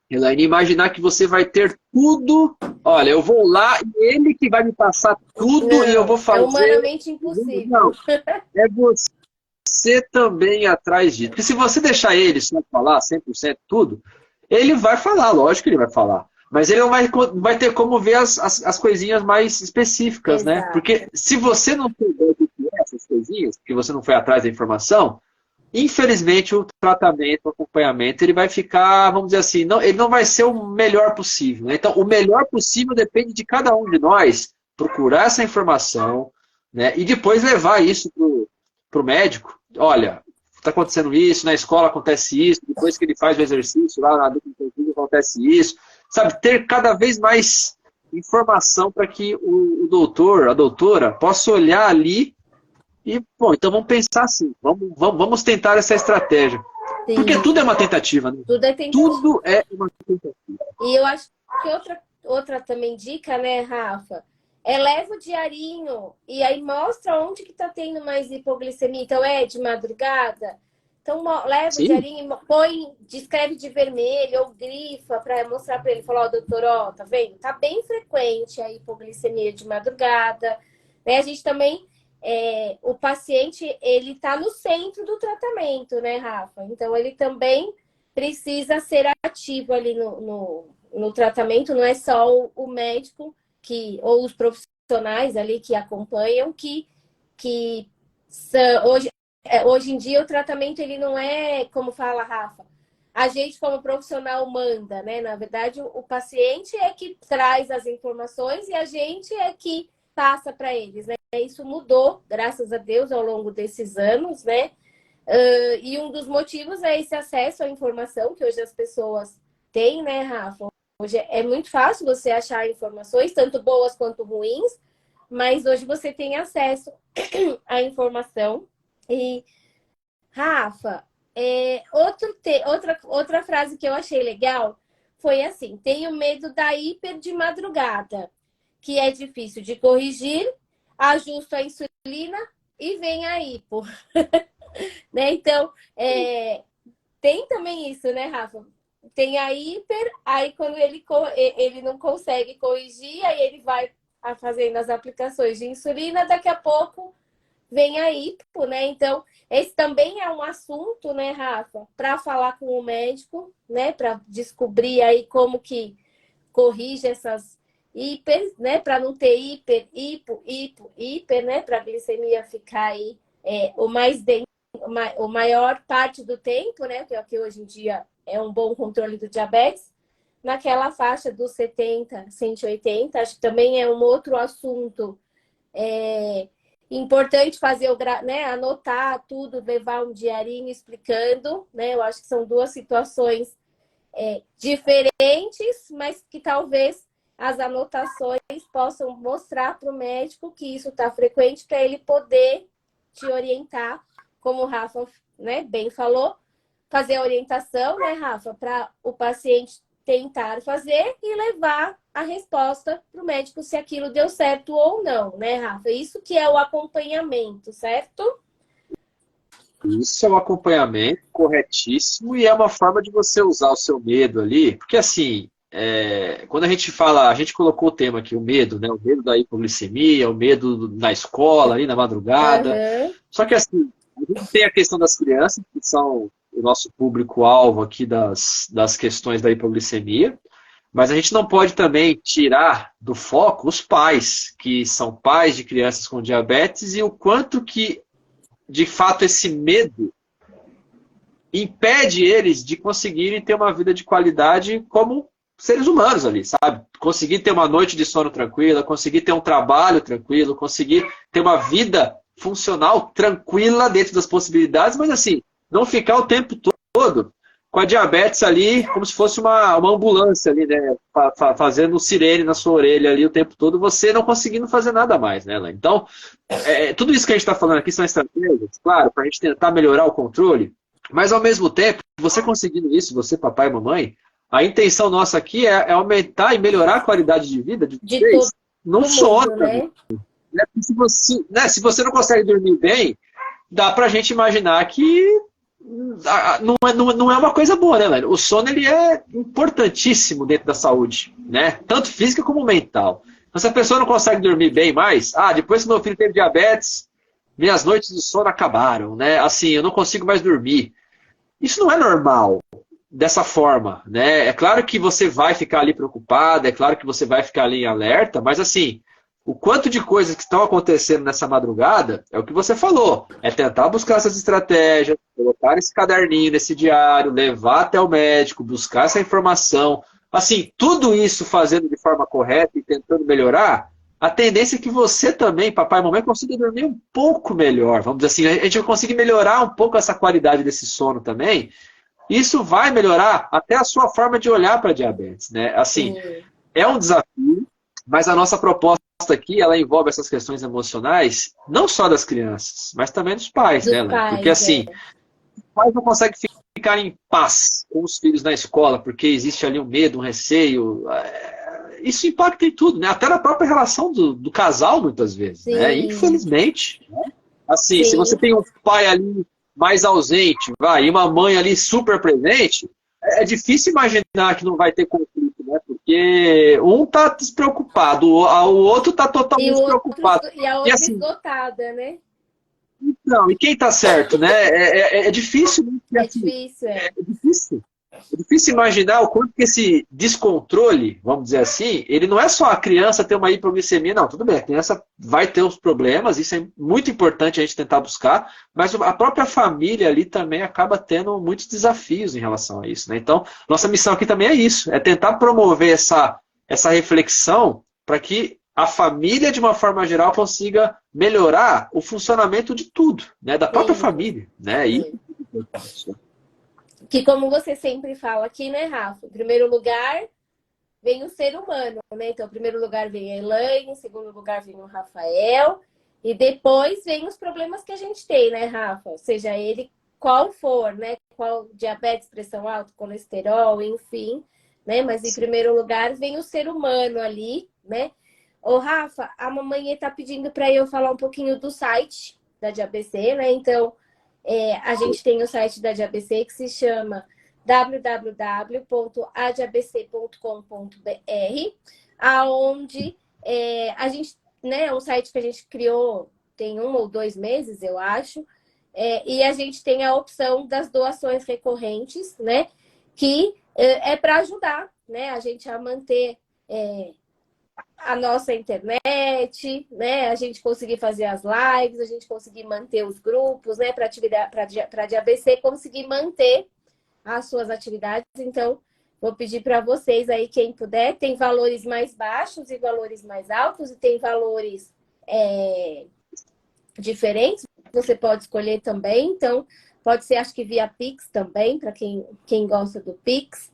Elaine, imaginar que você vai ter tudo. Olha, eu vou lá e ele que vai me passar tudo Não, e eu vou fazer. É humanamente impossível. Não, é você também atrás disso. Porque se você deixar ele só falar 100% tudo, ele vai falar, lógico que ele vai falar. Mas ele não vai ter como ver as coisinhas mais específicas, né? Exato. Porque se você não souber o que é essas coisinhas, porque você não foi atrás da informação, infelizmente o tratamento, o acompanhamento, ele vai ficar, vamos dizer assim, ele não vai ser o melhor possível, né? Então, o melhor possível depende de cada um de nós procurar essa informação, né? E depois levar isso para o médico. Olha, está acontecendo isso, na escola acontece isso, depois que ele faz o exercício, lá na adulto acontece isso. Sabe, ter cada vez mais informação para que o doutor, a doutora, possa olhar ali e, bom, então vamos pensar assim, vamos tentar essa estratégia. Sim. Porque tudo é uma tentativa, né? Tudo é tentativa. Tudo é uma tentativa. E eu acho que outra também dica, né, Rafa? Leva o diarinho e aí mostra onde que tá tendo mais hipoglicemia. Então, de madrugada. Então, leva Sim. o diarinho, descreve de vermelho ou grifa para mostrar para ele. Falar, doutor, tá vendo? Tá bem frequente a hipoglicemia de madrugada. Né? A gente também, o paciente, ele tá no centro do tratamento, né, Rafa? Então, ele também precisa ser ativo ali no tratamento. Não é só o médico ou os profissionais ali que acompanham que são, hoje em dia o tratamento ele não é como fala Rafa, a gente como profissional manda, né? Na verdade o paciente é que traz as informações e a gente é que passa para eles, né? Isso mudou, graças a Deus, ao longo desses anos, né? E um dos motivos é esse acesso à informação que hoje as pessoas têm, né, Rafa? Hoje é muito fácil você achar informações, tanto boas quanto ruins, mas hoje você tem acesso à informação. E, Rafa, outra frase que eu achei legal foi assim: tenho medo da hiper de madrugada, que é difícil de corrigir, ajusto a insulina e vem a hipo. Né? Então, tem também isso, né, Rafa? Tem a hiper, aí quando ele não consegue corrigir, aí ele vai fazendo as aplicações de insulina, daqui a pouco vem a hipo, né? Então, esse também é um assunto, né, Rafa, para falar com o médico, né, para descobrir aí como que corrige essas hiper, né, para não ter hiper, hiper, né, para a glicemia ficar aí o maior parte do tempo, né, que hoje em dia é um bom controle do diabetes, naquela faixa dos 70, 180, acho que também é um outro assunto importante fazer, né, anotar tudo, levar um diarinho explicando, né, eu acho que são duas situações diferentes, mas que talvez as anotações possam mostrar para o médico que isso está frequente para ele poder te orientar, como o Rafa, né, bem falou, fazer a orientação, né, Rafa, para o paciente tentar fazer e levar a resposta para o médico se aquilo deu certo ou não, né, Rafa? Isso que é o acompanhamento, certo? Isso é um acompanhamento corretíssimo e é uma forma de você usar o seu medo ali, porque assim, quando a gente fala, a gente colocou o tema aqui, o medo, né? O medo da hipoglicemia, o medo na escola, ali na madrugada. Uhum. Só que assim, a gente tem a questão das crianças, que são o nosso público-alvo aqui das questões da hipoglicemia, mas a gente não pode também tirar do foco os pais, que são pais de crianças com diabetes, e o quanto que, de fato, esse medo impede eles de conseguirem ter uma vida de qualidade como seres humanos ali, sabe? Conseguir ter uma noite de sono tranquila, conseguir ter um trabalho tranquilo, conseguir ter uma vida funcional tranquila dentro das possibilidades, mas assim, não ficar o tempo todo com a diabetes ali, como se fosse uma ambulância ali, né? Fazendo sirene na sua orelha ali o tempo todo, você não conseguindo fazer nada mais, né, Elaine? Então, tudo isso que a gente está falando aqui são estratégias, claro, para a gente tentar melhorar o controle, mas ao mesmo tempo, você conseguindo isso, você, papai e mamãe, a intenção nossa aqui é aumentar e melhorar a qualidade de vida de De vocês. todo Não sono mundo, também. né? Né? Se você não consegue dormir bem, dá pra gente imaginar que não é uma coisa boa, né, Lélio? O sono ele é importantíssimo dentro da saúde, né? Tanto física como mental. Então, se a pessoa não consegue dormir bem mais, depois que meu filho teve diabetes, minhas noites de sono acabaram, né? Assim, eu não consigo mais dormir. Isso não é normal dessa forma, né? É claro que você vai ficar ali preocupado, é claro que você vai ficar ali em alerta, mas assim, o quanto de coisas que estão acontecendo nessa madrugada é o que você falou. É tentar buscar essas estratégias, colocar nesse caderninho, nesse diário, levar até o médico, buscar essa informação. Assim, tudo isso fazendo de forma correta e tentando melhorar, a tendência é que você também, papai e mamãe, consiga dormir um pouco melhor. Vamos dizer assim, a gente vai conseguir melhorar um pouco essa qualidade desse sono também. Isso vai melhorar até a sua forma de olhar para a diabetes, né? Assim, Sim. é um desafio, mas a nossa proposta aqui, ela envolve essas questões emocionais, não só das crianças, mas também dos pais, né, Dos Elaine? Porque pais, assim, os pais não conseguem ficar em paz com os filhos na escola, porque existe ali um medo, um receio. Isso impacta em tudo, né? Até na própria relação do casal, muitas vezes, né? Sim, Infelizmente. Assim, se você sim. tem um pai ali mais ausente, e uma mãe ali super presente, é difícil imaginar que não vai ter conflito, né? Porque um tá despreocupado, o outro tá E o totalmente outro, preocupado. e a E outra assim, esgotada, né? não, e quem tá certo, né? É difícil, né? Porque, É assim, difícil, é. é difícil. É difícil imaginar o quanto que esse descontrole, vamos dizer assim, ele não é só a criança ter uma hipoglicemia, não, tudo bem, a criança vai ter os problemas, isso é muito importante a gente tentar buscar, mas a própria família ali também acaba tendo muitos desafios em relação a isso, né? Então, nossa missão aqui também é isso, é tentar promover essa reflexão para que a família, de uma forma geral, consiga melhorar o funcionamento de tudo, né? Da própria Sim, família, né? E sim. Que como você sempre fala aqui, né, Rafa? Em primeiro lugar, vem o ser humano, né? Então, em primeiro lugar vem a Elaine, em segundo lugar vem o Rafael, e depois vem os problemas que a gente tem, né, Rafa? Seja ele qual for, né? Qual diabetes, pressão alta, colesterol, enfim, né? Mas em primeiro lugar vem o ser humano ali, né? Ô, Rafa, a mamãe está pedindo para eu falar um pouquinho do site da DiaBC, né? Então, a gente tem o site da DiaBC que se chama www.adiabc.com.br, aonde a gente, né, é um site que a gente criou tem 1 ou 2 meses, eu acho, e a gente tem a opção das doações recorrentes, né, que é para ajudar, né, a gente a manter a nossa internet, né? A gente conseguir fazer as lives, a gente conseguir manter os grupos, né? Para atividade, para a DiaBC conseguir manter as suas atividades. Então, vou pedir para vocês aí, quem puder, tem valores mais baixos e valores mais altos, e tem valores diferentes. Você pode escolher também. Então, pode ser, acho que via Pix também, para quem gosta do Pix.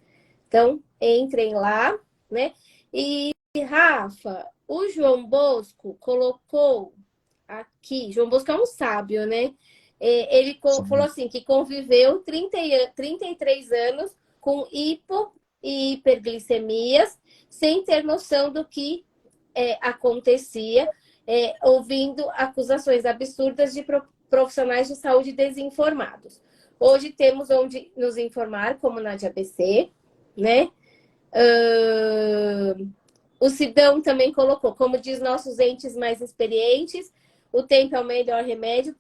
Então, entrem lá, né? E, Rafa, o João Bosco colocou aqui, João Bosco é um sábio, né? Ele falou assim, que conviveu 33 anos com hipo e hiperglicemias, sem ter noção do que acontecia, ouvindo acusações absurdas de profissionais de saúde desinformados. Hoje temos onde nos informar, como na DiaBC, né? O Sidão também colocou, como diz nossos entes mais experientes, o tempo é o melhor remédio,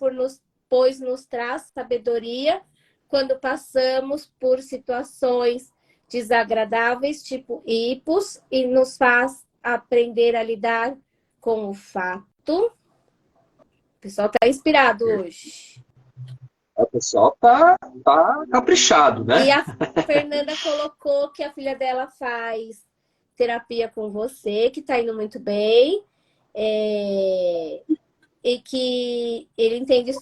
pois nos traz sabedoria quando passamos por situações desagradáveis, tipo hipos, e nos faz aprender a lidar com o fato. O pessoal está inspirado hoje. O pessoal tá caprichado, E né? a Fernanda colocou que a filha dela faz terapia com você, que está indo muito bem. E que ele entende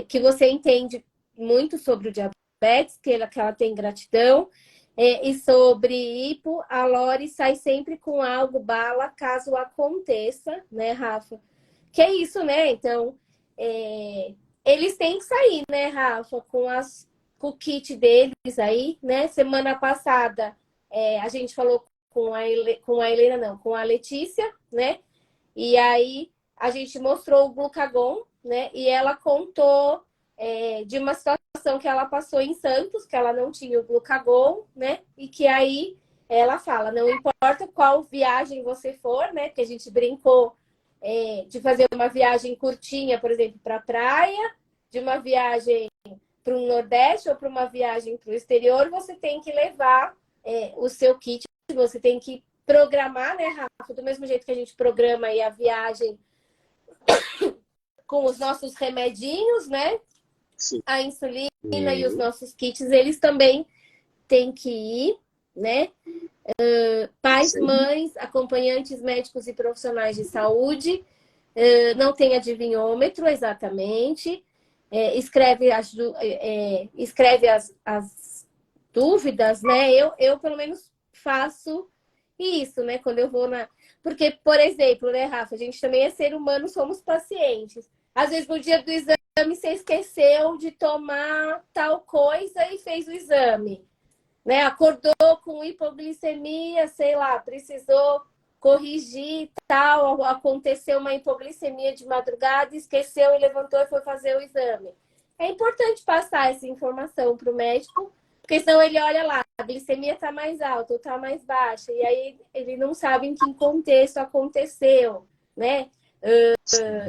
que você entende muito sobre o diabetes, diabetes, que ela tem gratidão. E sobre hipo, a Lori sai sempre com algo bala, caso aconteça, né, Rafa? Que é isso, né? Então, eles têm que sair, né, Rafa, com o kit deles aí, né? Semana passada, a gente falou com a Helena, não, com a Letícia, né? E aí a gente mostrou o glucagon, né? E ela contou de uma situação que ela passou em Santos, que ela não tinha o glucagon, né? E que aí ela fala, não importa qual viagem você for, né? Porque a gente brincou de fazer uma viagem curtinha, por exemplo, para a praia, de uma viagem para o Nordeste ou para uma viagem para o exterior, você tem que levar o seu kit, você tem que programar, né, Rafa? Do mesmo jeito que a gente programa aí a viagem com os nossos remedinhos, né? Sim. A insulina e os nossos kits, eles também têm que ir, né? Pais, Sim. mães, acompanhantes médicos e profissionais de saúde, não tem adivinhômetro exatamente, escreve as dúvidas, né? Eu, pelo menos, faço isso, né? Quando eu vou na... Porque, por exemplo, né, Rafa, a gente também é ser humano, somos pacientes. Às vezes, no dia do exame, você esqueceu de tomar tal coisa e fez o exame, né? Acordou com hipoglicemia, sei lá, precisou corrigir tal, aconteceu uma hipoglicemia de madrugada, esqueceu e levantou e foi fazer o exame. É importante passar essa informação para o médico, porque senão ele olha lá, a glicemia está mais alta ou está mais baixa, e aí ele não sabe em que contexto aconteceu, né?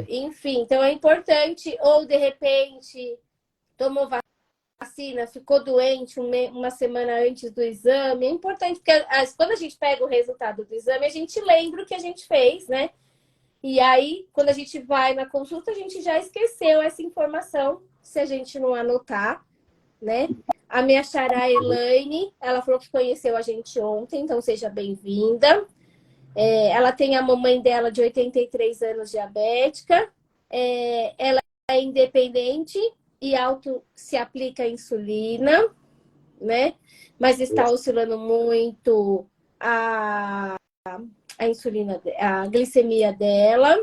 Enfim, então é importante, ou de repente tomou vacina, ficou doente uma semana antes do exame, é importante, porque quando a gente pega o resultado do exame, a gente lembra o que a gente fez, né? E aí, quando a gente vai na consulta, a gente já esqueceu essa informação, se a gente não anotar, né? A minha xará Elaine, ela falou que conheceu a gente ontem, então seja bem-vinda. Ela tem a mamãe dela de 83 anos, diabética. Ela é independente e se aplica a insulina, né? Mas está oscilando muito a insulina, a glicemia dela.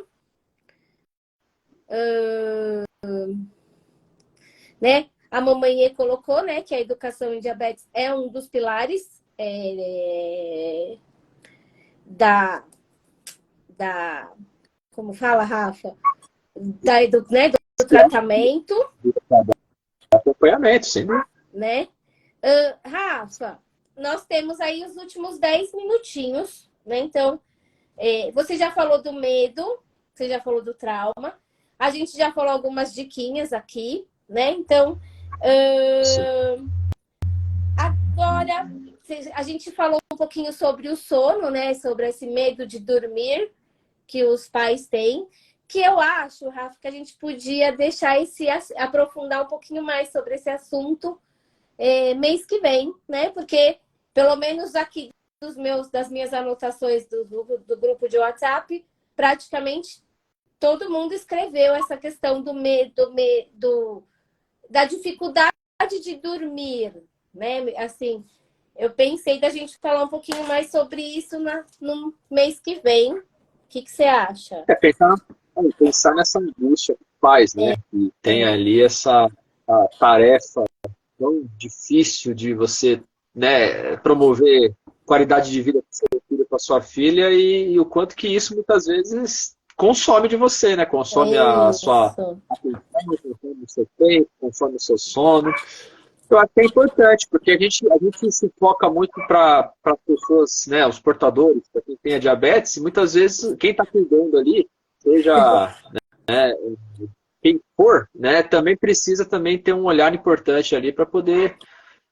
Né? A mamãe colocou, né, que a educação em diabetes é um dos pilares como fala, Rafa? Né, do tratamento. Acompanhamento, sim. Né? Rafa, nós temos aí os últimos 10 minutinhos, né? Então, você já falou do medo, você já falou do trauma, a gente já falou algumas diquinhas aqui, né? Então, agora a gente falou um pouquinho sobre o sono, né? Sobre esse medo de dormir que os pais têm, que eu acho, Rafa, que a gente podia deixar aprofundar um pouquinho mais sobre esse assunto mês que vem, né? Porque, pelo menos aqui das minhas anotações do grupo de WhatsApp, praticamente todo mundo escreveu essa questão do medo, da dificuldade de dormir, né? Assim, eu pensei da gente falar um pouquinho mais sobre isso no mês que vem. O que você acha? Pensar nessa angústia que faz, né? Que tem ali essa tarefa tão difícil de você, né, promover qualidade de vida para o seu filho, para sua filha, e o quanto que isso muitas vezes consome de você, né? Consome a sua atenção, consome o seu tempo, consome o seu sono. Eu acho que é importante, porque a gente se foca muito para as pessoas, né, os portadores, para quem tem a diabetes, e muitas vezes quem está cuidando ali, seja quem for, né, também precisa também ter um olhar importante ali para poder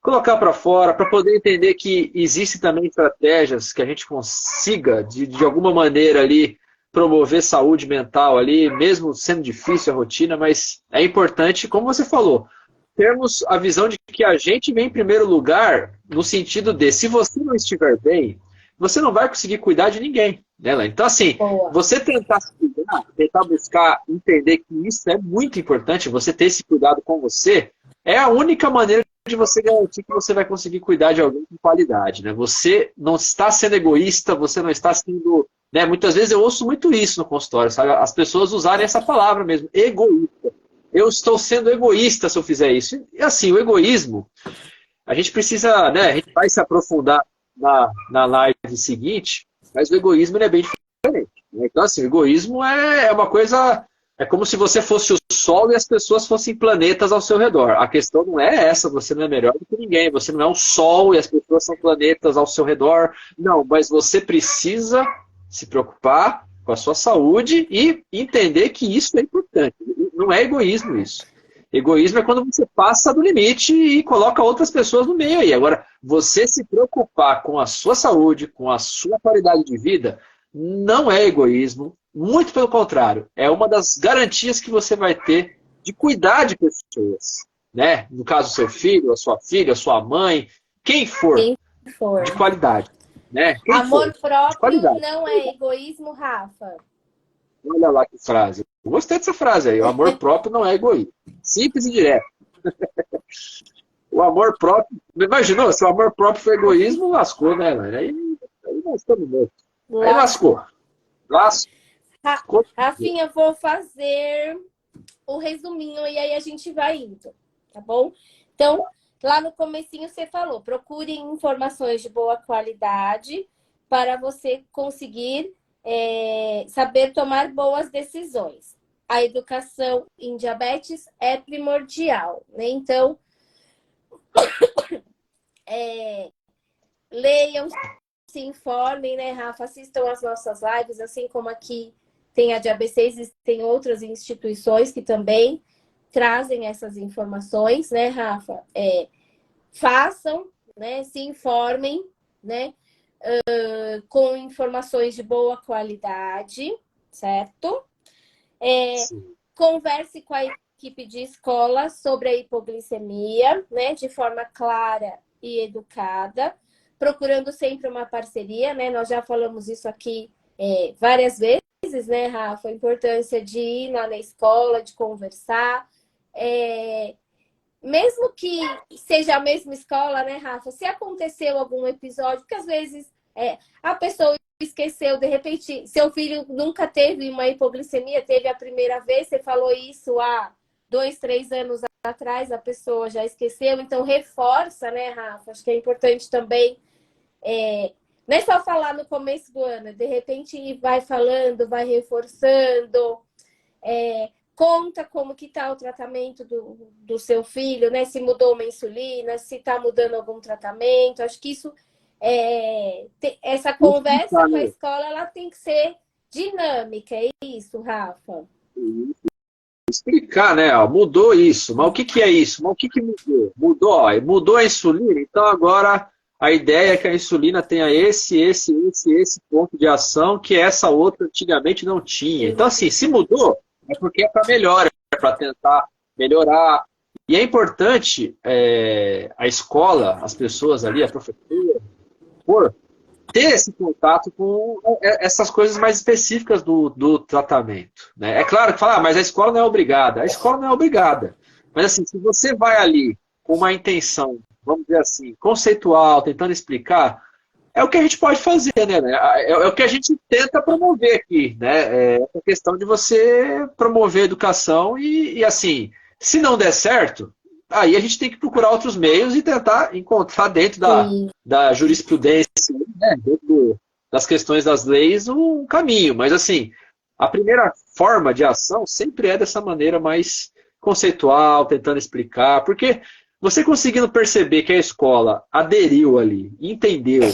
colocar para fora, para poder entender que existe também estratégias que a gente consiga, de alguma maneira ali, promover saúde mental ali, mesmo sendo difícil a rotina, mas é importante, como você falou, termos a visão de que a gente vem em primeiro lugar no sentido de, se você não estiver bem, você não vai conseguir cuidar de ninguém, né, Elaine? Então, assim, você tentar se cuidar, tentar buscar entender que isso é muito importante, você ter esse cuidado com você, é a única maneira de você garantir que você vai conseguir cuidar de alguém com qualidade, né? Você não está sendo egoísta, você não está sendo... Né? Muitas vezes eu ouço muito isso no consultório, sabe? As pessoas usarem essa palavra mesmo, egoísta. Eu estou sendo egoísta se eu fizer isso. E assim, o egoísmo, a gente precisa, né? A gente vai se aprofundar na live seguinte, mas o egoísmo ele é bem diferente. Né? Então, assim, o egoísmo é uma coisa... É como se você fosse o Sol e as pessoas fossem planetas ao seu redor. A questão não é essa, você não é melhor do que ninguém. Você não é o Sol e as pessoas são planetas ao seu redor. Não, mas você precisa se preocupar com a sua saúde e entender que isso é importante. Não é egoísmo isso. Egoísmo é quando você passa do limite e coloca outras pessoas no meio aí. Agora, você se preocupar com a sua saúde, com a sua qualidade de vida, não é egoísmo. Muito pelo contrário, é uma das garantias que você vai ter de cuidar de pessoas, né? No caso, seu filho, a sua filha, a sua mãe, quem for, de qualidade, né? Quem Amor for, próprio não é egoísmo, Rafa? Olha lá que frase. Eu gostei dessa frase aí. O amor próprio não é egoísmo. Simples e direto. O amor próprio... Imaginou? Se o amor próprio for egoísmo, lascou, né? Aí nós estamos mortos. Aí lascou. Rafinha, vou fazer o resuminho e aí a gente vai indo, tá bom? Então, lá no comecinho você falou, procure informações de boa qualidade para você conseguir saber tomar boas decisões. A educação em diabetes é primordial, né? Então, leiam, se informem, né, Rafa? Assistam as nossas lives, assim como aqui tem a de ABC, existem outras instituições que também trazem essas informações, né, Rafa? Façam, né, se informem, né, com informações de boa qualidade, certo? Converse com a equipe de escola sobre a hipoglicemia, né, de forma clara e educada, procurando sempre uma parceria, né? Nós já falamos isso aqui várias vezes, né, Rafa? A importância de ir lá na escola, de conversar. Mesmo que seja a mesma escola, né, Rafa? Se aconteceu algum episódio, porque às vezes a pessoa esqueceu, de repente, seu filho nunca teve uma hipoglicemia, teve a primeira vez, você falou isso há 2, 3 anos atrás, a pessoa já esqueceu, então reforça, né, Rafa? Acho que é importante também, não é só falar no começo do ano, de repente vai falando, vai reforçando, conta como que está o tratamento do seu filho, né? Se mudou uma insulina, se está mudando algum tratamento. Acho que isso, essa conversa com a escola, ela tem que ser dinâmica, é isso, Rafa? Explicar, né? Ó, mudou isso, mas o que é isso? Mas o que mudou? Mudou a insulina, então agora a ideia é que a insulina tenha esse ponto de ação que essa outra antigamente não tinha. Então, assim, se mudou, é porque é para melhor, é para tentar melhorar. E é importante a escola, as pessoas ali, a professora, ter esse contato com essas coisas mais específicas do tratamento. Né? É claro que falar, mas a escola não é obrigada. A escola não é obrigada. Mas assim, se você vai ali com uma intenção, vamos dizer assim, conceitual, tentando explicar, é o que a gente pode fazer, né? É o que a gente tenta promover aqui, né? É a questão de você promover a educação e assim, se não der certo, aí a gente tem que procurar outros meios e tentar encontrar dentro da jurisprudência, né? Dentro das questões das leis, um caminho. Mas assim, a primeira forma de ação sempre é dessa maneira mais conceitual, tentando explicar, porque você conseguindo perceber que a escola aderiu ali, entendeu,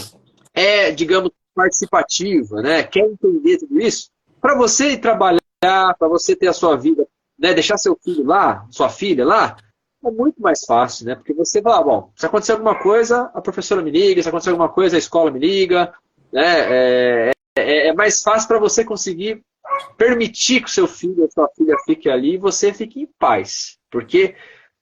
digamos, participativa, né? Quer entender tudo isso, para você ir trabalhar, para você ter a sua vida, né? Deixar seu filho lá, sua filha lá, é muito mais fácil, né? Porque você fala, bom, se acontecer alguma coisa, a professora me liga, se acontecer alguma coisa, a escola me liga, né? É mais fácil para você conseguir permitir que o seu filho ou sua filha fique ali e você fique em paz. Porque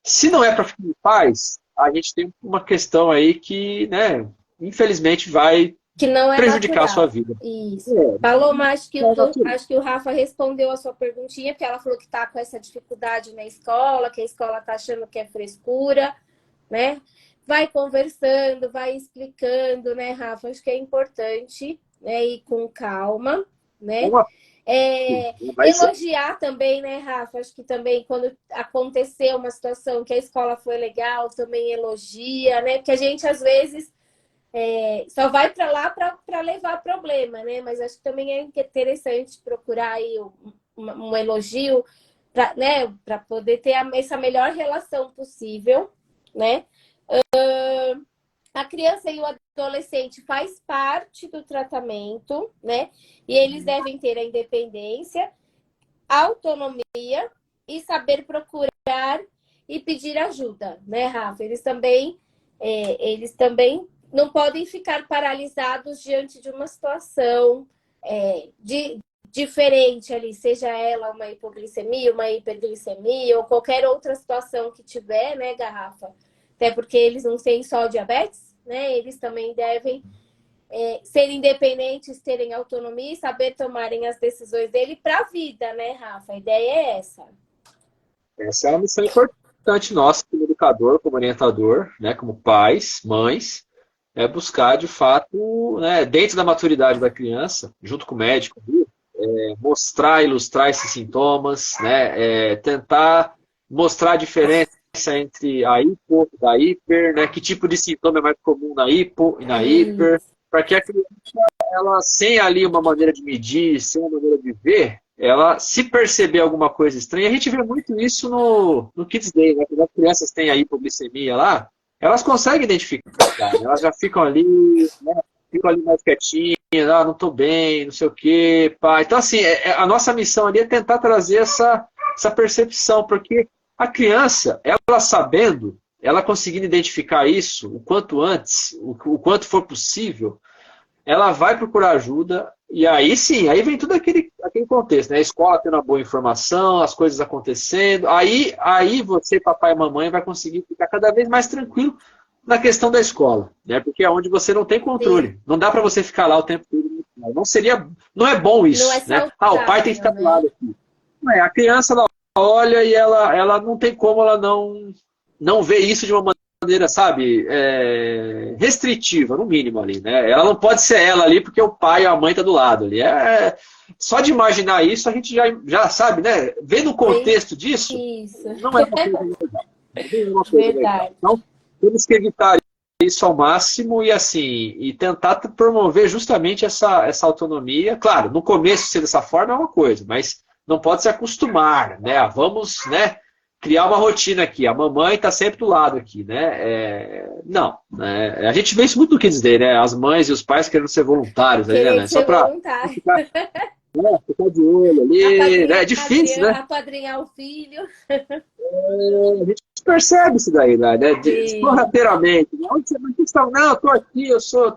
se não é para ficar em paz, a gente tem uma questão aí que, né, infelizmente vai que não é prejudicar natural. a sua vida. Isso. Paloma, acho que o Rafa respondeu a sua perguntinha, porque ela falou que está com essa dificuldade na escola, que a escola está achando que é frescura. né? Vai conversando, vai explicando, né, Rafa? Acho que é importante, né, ir com calma, né? Uma, mas Elogiar também, né, Rafa? Acho que também quando acontecer uma situação que a escola foi legal, também elogia, né? Porque a gente, às vezes, só vai para lá para levar problema, né? Mas acho que também é interessante procurar aí um elogio para, né, para poder ter essa melhor relação possível, né? A criança e o adolescente faz parte do tratamento, né? E eles devem ter a independência, a autonomia e saber procurar e pedir ajuda, né, Rafa? Eles também não podem ficar paralisados diante de uma situação diferente ali, seja ela uma hipoglicemia, uma hiperglicemia ou qualquer outra situação que tiver, né, Garrafa? Até porque eles não têm só diabetes, né? Eles também devem ser independentes, terem autonomia e saber tomarem as decisões dele para a vida, né, Rafa? A ideia é essa. essa é uma missão importante nossa como educador, como orientador, né, como pais, mães, é buscar de fato, né, dentro da maturidade da criança, junto com o médico, mostrar, ilustrar esses sintomas, né, tentar mostrar a diferença entre a hipo e a hiper, né, que tipo de sintoma é mais comum na hipo e na hiper, para que a criança, ela, sem ali uma maneira de medir, sem uma maneira de ver, ela, se perceber alguma coisa estranha, a gente vê muito isso no Kids Day, né? Quando as crianças têm a hipoglicemia lá, elas conseguem identificar, né? Elas já ficam ali, né? Ficam ali mais quietinhas, não estou bem, não sei o quê, pá. Então, assim, a nossa missão ali é tentar trazer essa percepção, porque a criança, ela sabendo, ela conseguindo identificar isso o quanto antes, o quanto for possível, ela vai procurar ajuda, e aí sim, aí vem tudo aquele contexto, né? A escola tendo uma boa informação, as coisas acontecendo, aí você, papai e mamãe, vai conseguir ficar cada vez mais tranquilo na questão da escola, né? Porque é onde você não tem controle. Sim. Não dá para você ficar lá o tempo todo. Não é bom isso, não é né? O pai tem que ficar do lado aqui. Não é, a criança, ela olha e ela não tem como ela não ver isso de uma maneira, sabe, restritiva, no mínimo ali, né? Ela não pode ser ela ali porque o pai ou a mãe tá do lado ali. Só de imaginar isso, a gente já sabe, né? Vendo o contexto disso, não é uma coisa legal. Não é uma coisa legal. Então, temos que evitar isso ao máximo e assim, e tentar promover justamente essa autonomia. Claro, no começo ser dessa forma é uma coisa, mas não pode se acostumar, né? Vamos, né? Criar uma rotina aqui. A mamãe está sempre do lado aqui, né? Não. Né? A gente vê isso muito no Kids Day, né? As mães e os pais querendo ser voluntários, né? Só para ficar de olho ali. É difícil, né? Apadrinhar o filho. A gente percebe isso daí, né? Sorrateiramente. Onde você está? Não, eu tô aqui,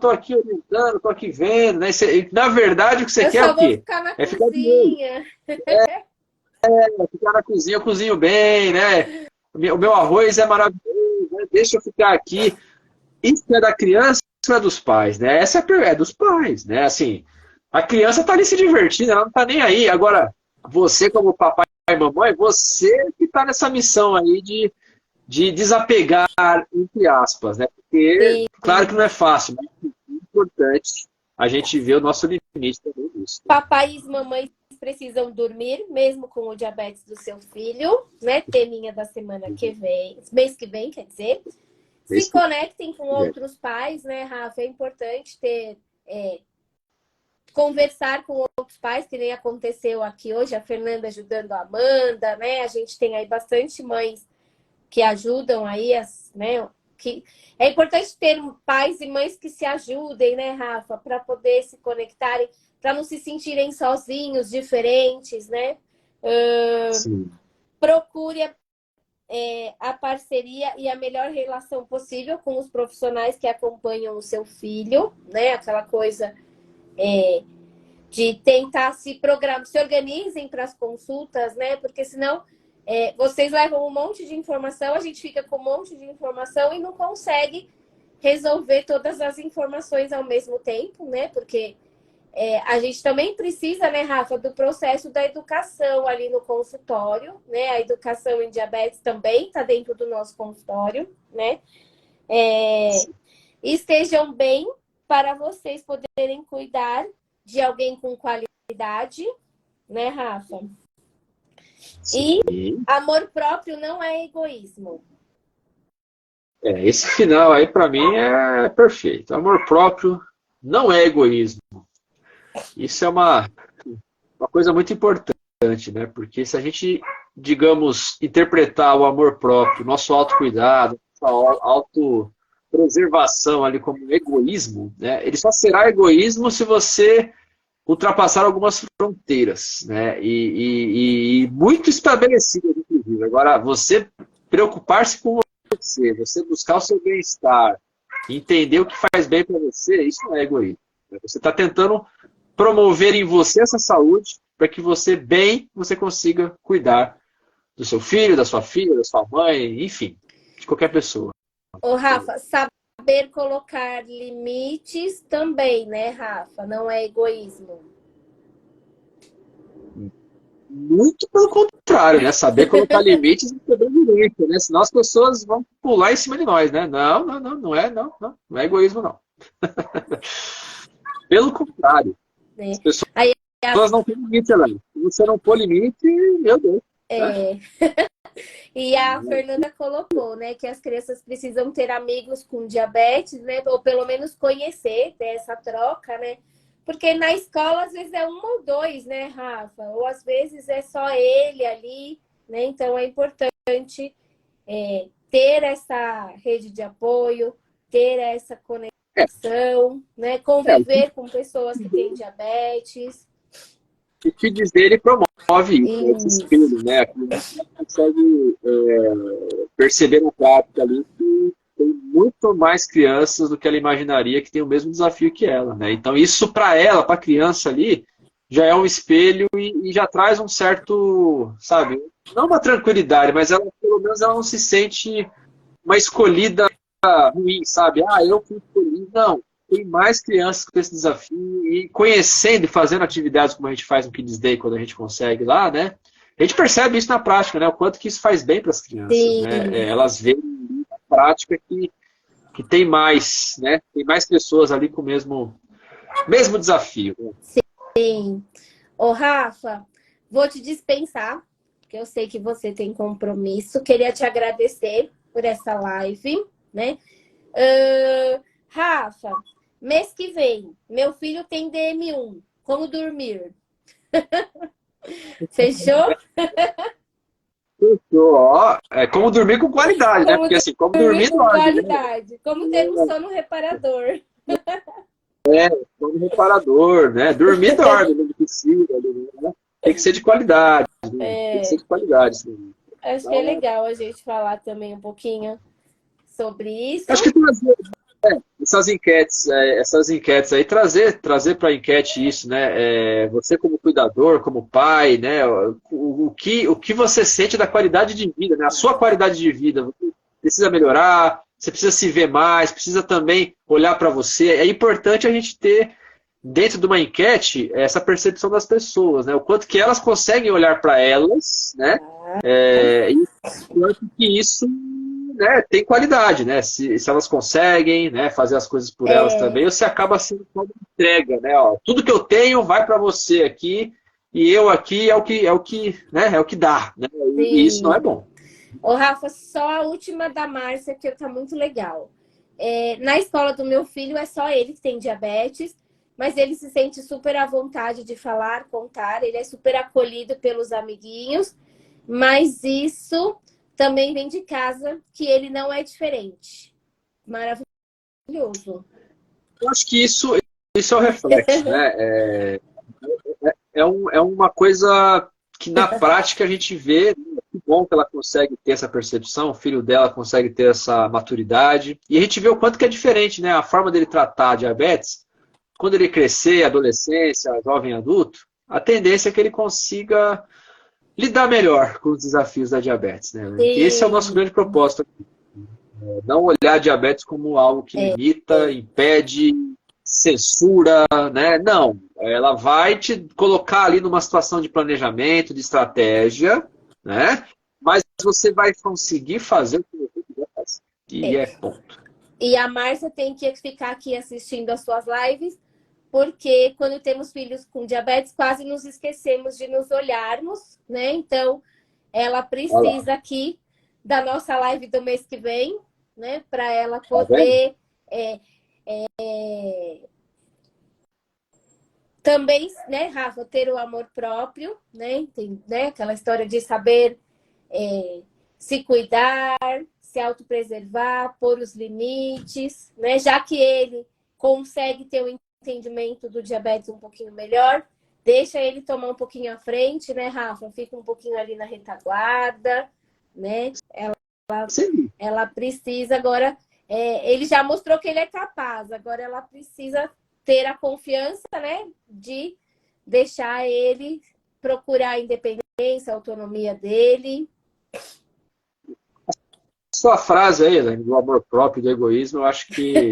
tô aqui orientando, tô aqui vendo, né? Na verdade, o que você quer é o quê? É ficar de olho. Ficar na cozinha, eu cozinho bem, né? O meu arroz é maravilhoso, né? Deixa eu ficar aqui. Isso é da criança ou é dos pais, né? Essa é dos pais, né? Assim, a criança tá ali se divertindo, ela não tá nem aí. Agora, você como papai e mamãe, você que tá nessa missão aí de desapegar, entre aspas, né? Porque, claro que não é fácil, mas é importante a gente ver o nosso limite também nisso. Papai e mamãe precisam dormir, mesmo com o diabetes do seu filho, né? Teminha da semana que vem, mês que vem, quer dizer. Se conectem com outros pais, né, Rafa? É importante conversar com outros pais, que nem aconteceu aqui hoje, a Fernanda ajudando a Amanda, né? A gente tem aí bastante mães que ajudam aí, né? É importante ter pais e mães que se ajudem, né, Rafa? Para poder se conectarem, para não se sentirem sozinhos, diferentes, né? Procure a parceria e a melhor relação possível com os profissionais que acompanham o seu filho, né? Aquela coisa de tentar se programar, se organizem para as consultas, né? Porque senão vocês levam um monte de informação, a gente fica com um monte de informação e não consegue resolver todas as informações ao mesmo tempo, né? Porque A gente também precisa, né, Rafa, do processo da educação ali no consultório, né? A educação em diabetes também está dentro do nosso consultório, né? Estejam bem para vocês poderem cuidar de alguém com qualidade, né, Rafa? Sim. E amor próprio não é egoísmo. Esse final aí para mim é perfeito. Amor próprio não é egoísmo. Isso é uma coisa muito importante, né? Porque se a gente, digamos, interpretar o amor próprio, nosso autocuidado, nossa autopreservação ali como egoísmo, né? Ele só será egoísmo se você ultrapassar algumas fronteiras, né? E muito estabelecidas, inclusive. Agora, você preocupar-se com você buscar o seu bem-estar, entender o que faz bem para você, isso não é egoísmo. Você está tentando promover em você essa saúde para que você consiga cuidar do seu filho, da sua filha, da sua mãe, enfim, de qualquer pessoa. Ô, Rafa, saber colocar limites também, né, Rafa? Não é egoísmo. Muito pelo contrário, né? Saber colocar limites e sobrevivência, né? Senão as pessoas vão pular em cima de nós, né? Não é egoísmo, não. Pelo contrário. As pessoas não têm limite, Elaine. Se você não pôr limite, meu Deus. Né? E a Fernanda colocou, né, que as crianças precisam ter amigos com diabetes, né? Ou pelo menos conhecer, ter essa troca, né? Porque na escola, às vezes, é um ou dois, né, Rafa? Ou às vezes é só ele ali, né? Então é importante ter essa rede de apoio, ter essa conexão, né? Conviver com pessoas que têm diabetes. O que dizer, ele promove isso, esse espelho, né? A gente consegue perceber na prática ali que tem muito mais crianças do que ela imaginaria que tem o mesmo desafio que ela, né? Então isso para ela, para a criança ali, já é um espelho e já traz um certo, sabe, não uma tranquilidade, mas ela, pelo menos ela não se sente uma escolhida ruim, sabe? Eu fui escolhida. Não, tem mais crianças com esse desafio e conhecendo e fazendo atividades como a gente faz no Kids Day, quando a gente consegue lá, né? A gente percebe isso na prática, né? O quanto que isso faz bem para as crianças, né? Elas veem na prática que tem mais, né? Tem mais pessoas ali com o mesmo desafio. Né? Sim. Ô, Rafa, vou te dispensar, porque eu sei que você tem compromisso. Queria te agradecer por essa live, né? Rafa, mês que vem, meu filho tem DM1. Como dormir? Fechou? Fechou, ó. É como dormir com qualidade, né? Porque assim, como dormir com qualidade. Né? Como ter um sono reparador. Sono reparador, né? Dormir dorme, não precisa, né? Tem que ser de qualidade. Né? Tem que ser de qualidade. Sim. Acho que é legal a gente falar também um pouquinho sobre isso. Acho que trazer essas enquetes aí, trazer para a enquete isso, né? Você como cuidador, como pai, né? O que você sente da qualidade de vida, né? A sua qualidade de vida. Você precisa melhorar, você precisa se ver mais, precisa também olhar para você. É importante a gente ter, dentro de uma enquete, essa percepção das pessoas, né? O quanto que elas conseguem olhar para elas, né? E o quanto que isso, né, tem qualidade, né? Se elas conseguem, né, fazer as coisas por elas também, você acaba sendo uma entrega, né? Ó, tudo que eu tenho vai para você aqui e eu aqui é o que dá, né? E isso não é bom. Ô, Rafa, só a última da Márcia que tá muito legal. Na escola do meu filho é só ele que tem diabetes, mas ele se sente super à vontade de falar, contar, ele é super acolhido pelos amiguinhos, mas isso também vem de casa, que ele não é diferente. Maravilhoso. Eu acho que isso é o reflexo, né? É uma coisa que na prática a gente vê, que bom que ela consegue ter essa percepção, o filho dela consegue ter essa maturidade, e a gente vê o quanto que é diferente, né? A forma dele tratar a diabetes, quando ele crescer, adolescência, jovem adulto, a tendência é que ele consiga lidar melhor com os desafios da diabetes, né? Esse é o nosso grande propósito aqui. Não olhar a diabetes como algo que limita, impede, censura, né? Não. Ela vai te colocar ali numa situação de planejamento, de estratégia, né? Mas você vai conseguir fazer o que você quiser fazer. E É. é ponto. E a Márcia tem que ficar aqui assistindo as suas lives, porque quando temos filhos com diabetes, quase nos esquecemos de nos olharmos, né? Então, ela precisa aqui da nossa live do mês que vem, né? Para ela poder também, né, Rafa, ter o amor próprio, né? Tem, né? Aquela história de saber se cuidar, se autopreservar, pôr os limites, né? Já que ele consegue ter o entendimento do diabetes um pouquinho melhor, deixa ele tomar um pouquinho à frente, né, Rafa? Fica um pouquinho ali na retaguarda, né? Ela precisa agora... ele já mostrou que ele é capaz, agora ela precisa ter a confiança, né, de deixar ele procurar a independência, a autonomia dele. Sua frase aí, Elaine, do amor próprio, do egoísmo, eu acho que,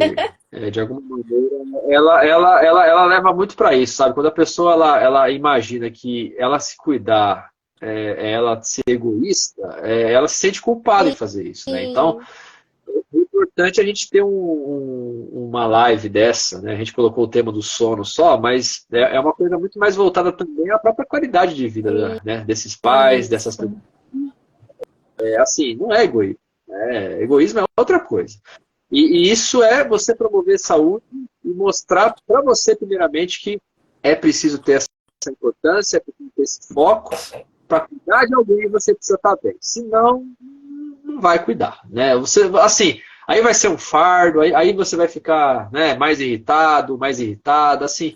de alguma maneira, ela leva muito para isso, sabe? Quando a pessoa ela imagina que ela se cuidar, ela ser egoísta, ela se sente culpada em fazer isso, né? Então, é importante a gente ter uma live dessa, né? A gente colocou o tema do sono só, mas é uma coisa muito mais voltada também à própria qualidade de vida, né? Desses pais, dessas pessoas. Assim, não é egoísmo. Egoísmo é outra coisa. E isso é você promover saúde e mostrar para você, primeiramente, que é preciso ter essa importância, é preciso ter esse foco. Para cuidar de alguém, você precisa estar bem. Senão, não vai cuidar. Né? Você, assim, aí vai ser um fardo, aí você vai ficar, né, mais irritado, mais irritada. Assim,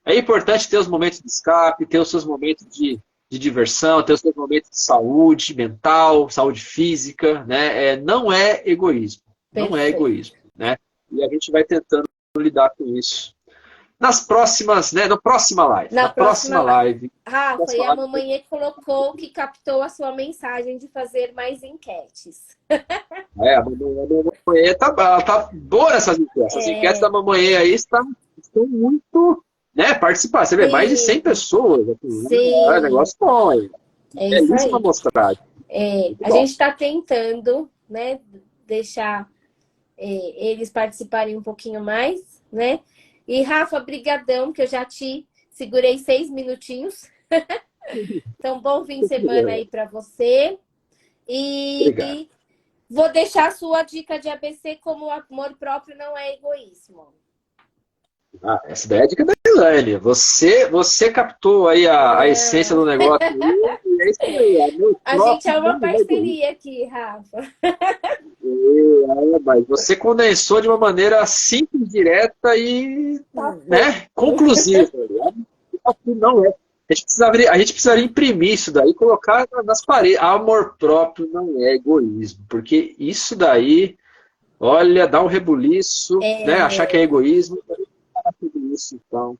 é importante ter os momentos de escape, ter os seus momentos de diversão, ter os seus momentos de saúde mental, saúde física, né? Não é egoísmo. Não é egoísmo, né? E a gente vai tentando lidar com isso. Nas próximas, né? Na próxima live. Na próxima live. Rafa, e a mamãe colocou que captou a sua mensagem de fazer mais enquetes. A mamãe tá boa nessas enquetes. As enquetes da mamãe aí estão muito... Né, participar. Você vê mais de 100 pessoas. É um negócio bom aí. É isso aí. Mostragem. A gente está tentando, né, deixar eles participarem um pouquinho mais, né? E, Rafa, brigadão, que eu já te segurei 6 minutinhos. Então, bom fim de semana aí para você. E vou deixar a sua dica de ABC como amor próprio não é egoísmo. Essa daí é a dica da Elaine. Você captou aí a essência do negócio. E é isso aí. A gente é uma parceria aqui, Rafa. Mas você condensou de uma maneira simples, direta e né, conclusiva. Não é. A gente precisaria imprimir isso daí e colocar nas paredes. Amor próprio não é egoísmo. Porque isso daí, olha, dá um rebuliço, né? Achar que é egoísmo. Tudo isso, então,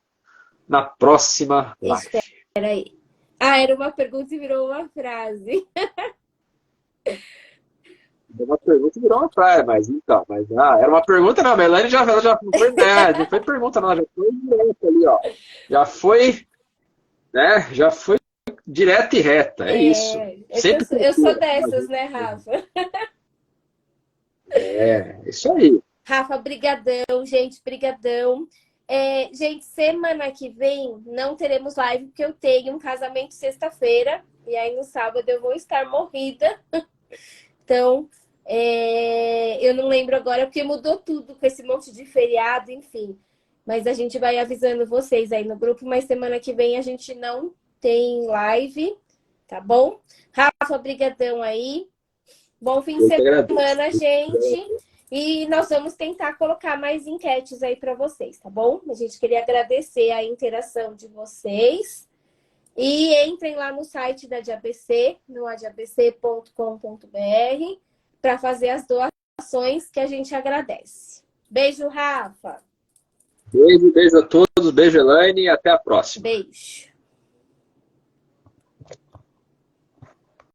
na próxima live. Espera aí. Era uma pergunta e virou uma frase. Uma pergunta e virou uma frase, mas era uma pergunta, não, a Melanie já não foi, não foi pergunta, não, já foi direto ali, ó. Já foi, né, já foi direta e reta, é isso. Sempre eu sou dessas, né, Rafa? Isso aí. Rafa, brigadão, gente, brigadão. Gente, semana que vem não teremos live, porque eu tenho um casamento sexta-feira, e aí no sábado eu vou estar morrida. Então, eu não lembro agora, porque mudou tudo com esse monte de feriado, enfim. Mas a gente vai avisando vocês aí no grupo, mas semana que vem a gente não tem live, tá bom? Rafa, brigadão aí. Bom fim de semana, gente. E nós vamos tentar colocar mais enquetes aí para vocês, tá bom? A gente queria agradecer a interação de vocês. E entrem lá no site da DiaBC, no adiabc.com.br, para fazer as doações que a gente agradece. Beijo, Rafa. Beijo a todos. Beijo, Elaine. E até a próxima. Beijo.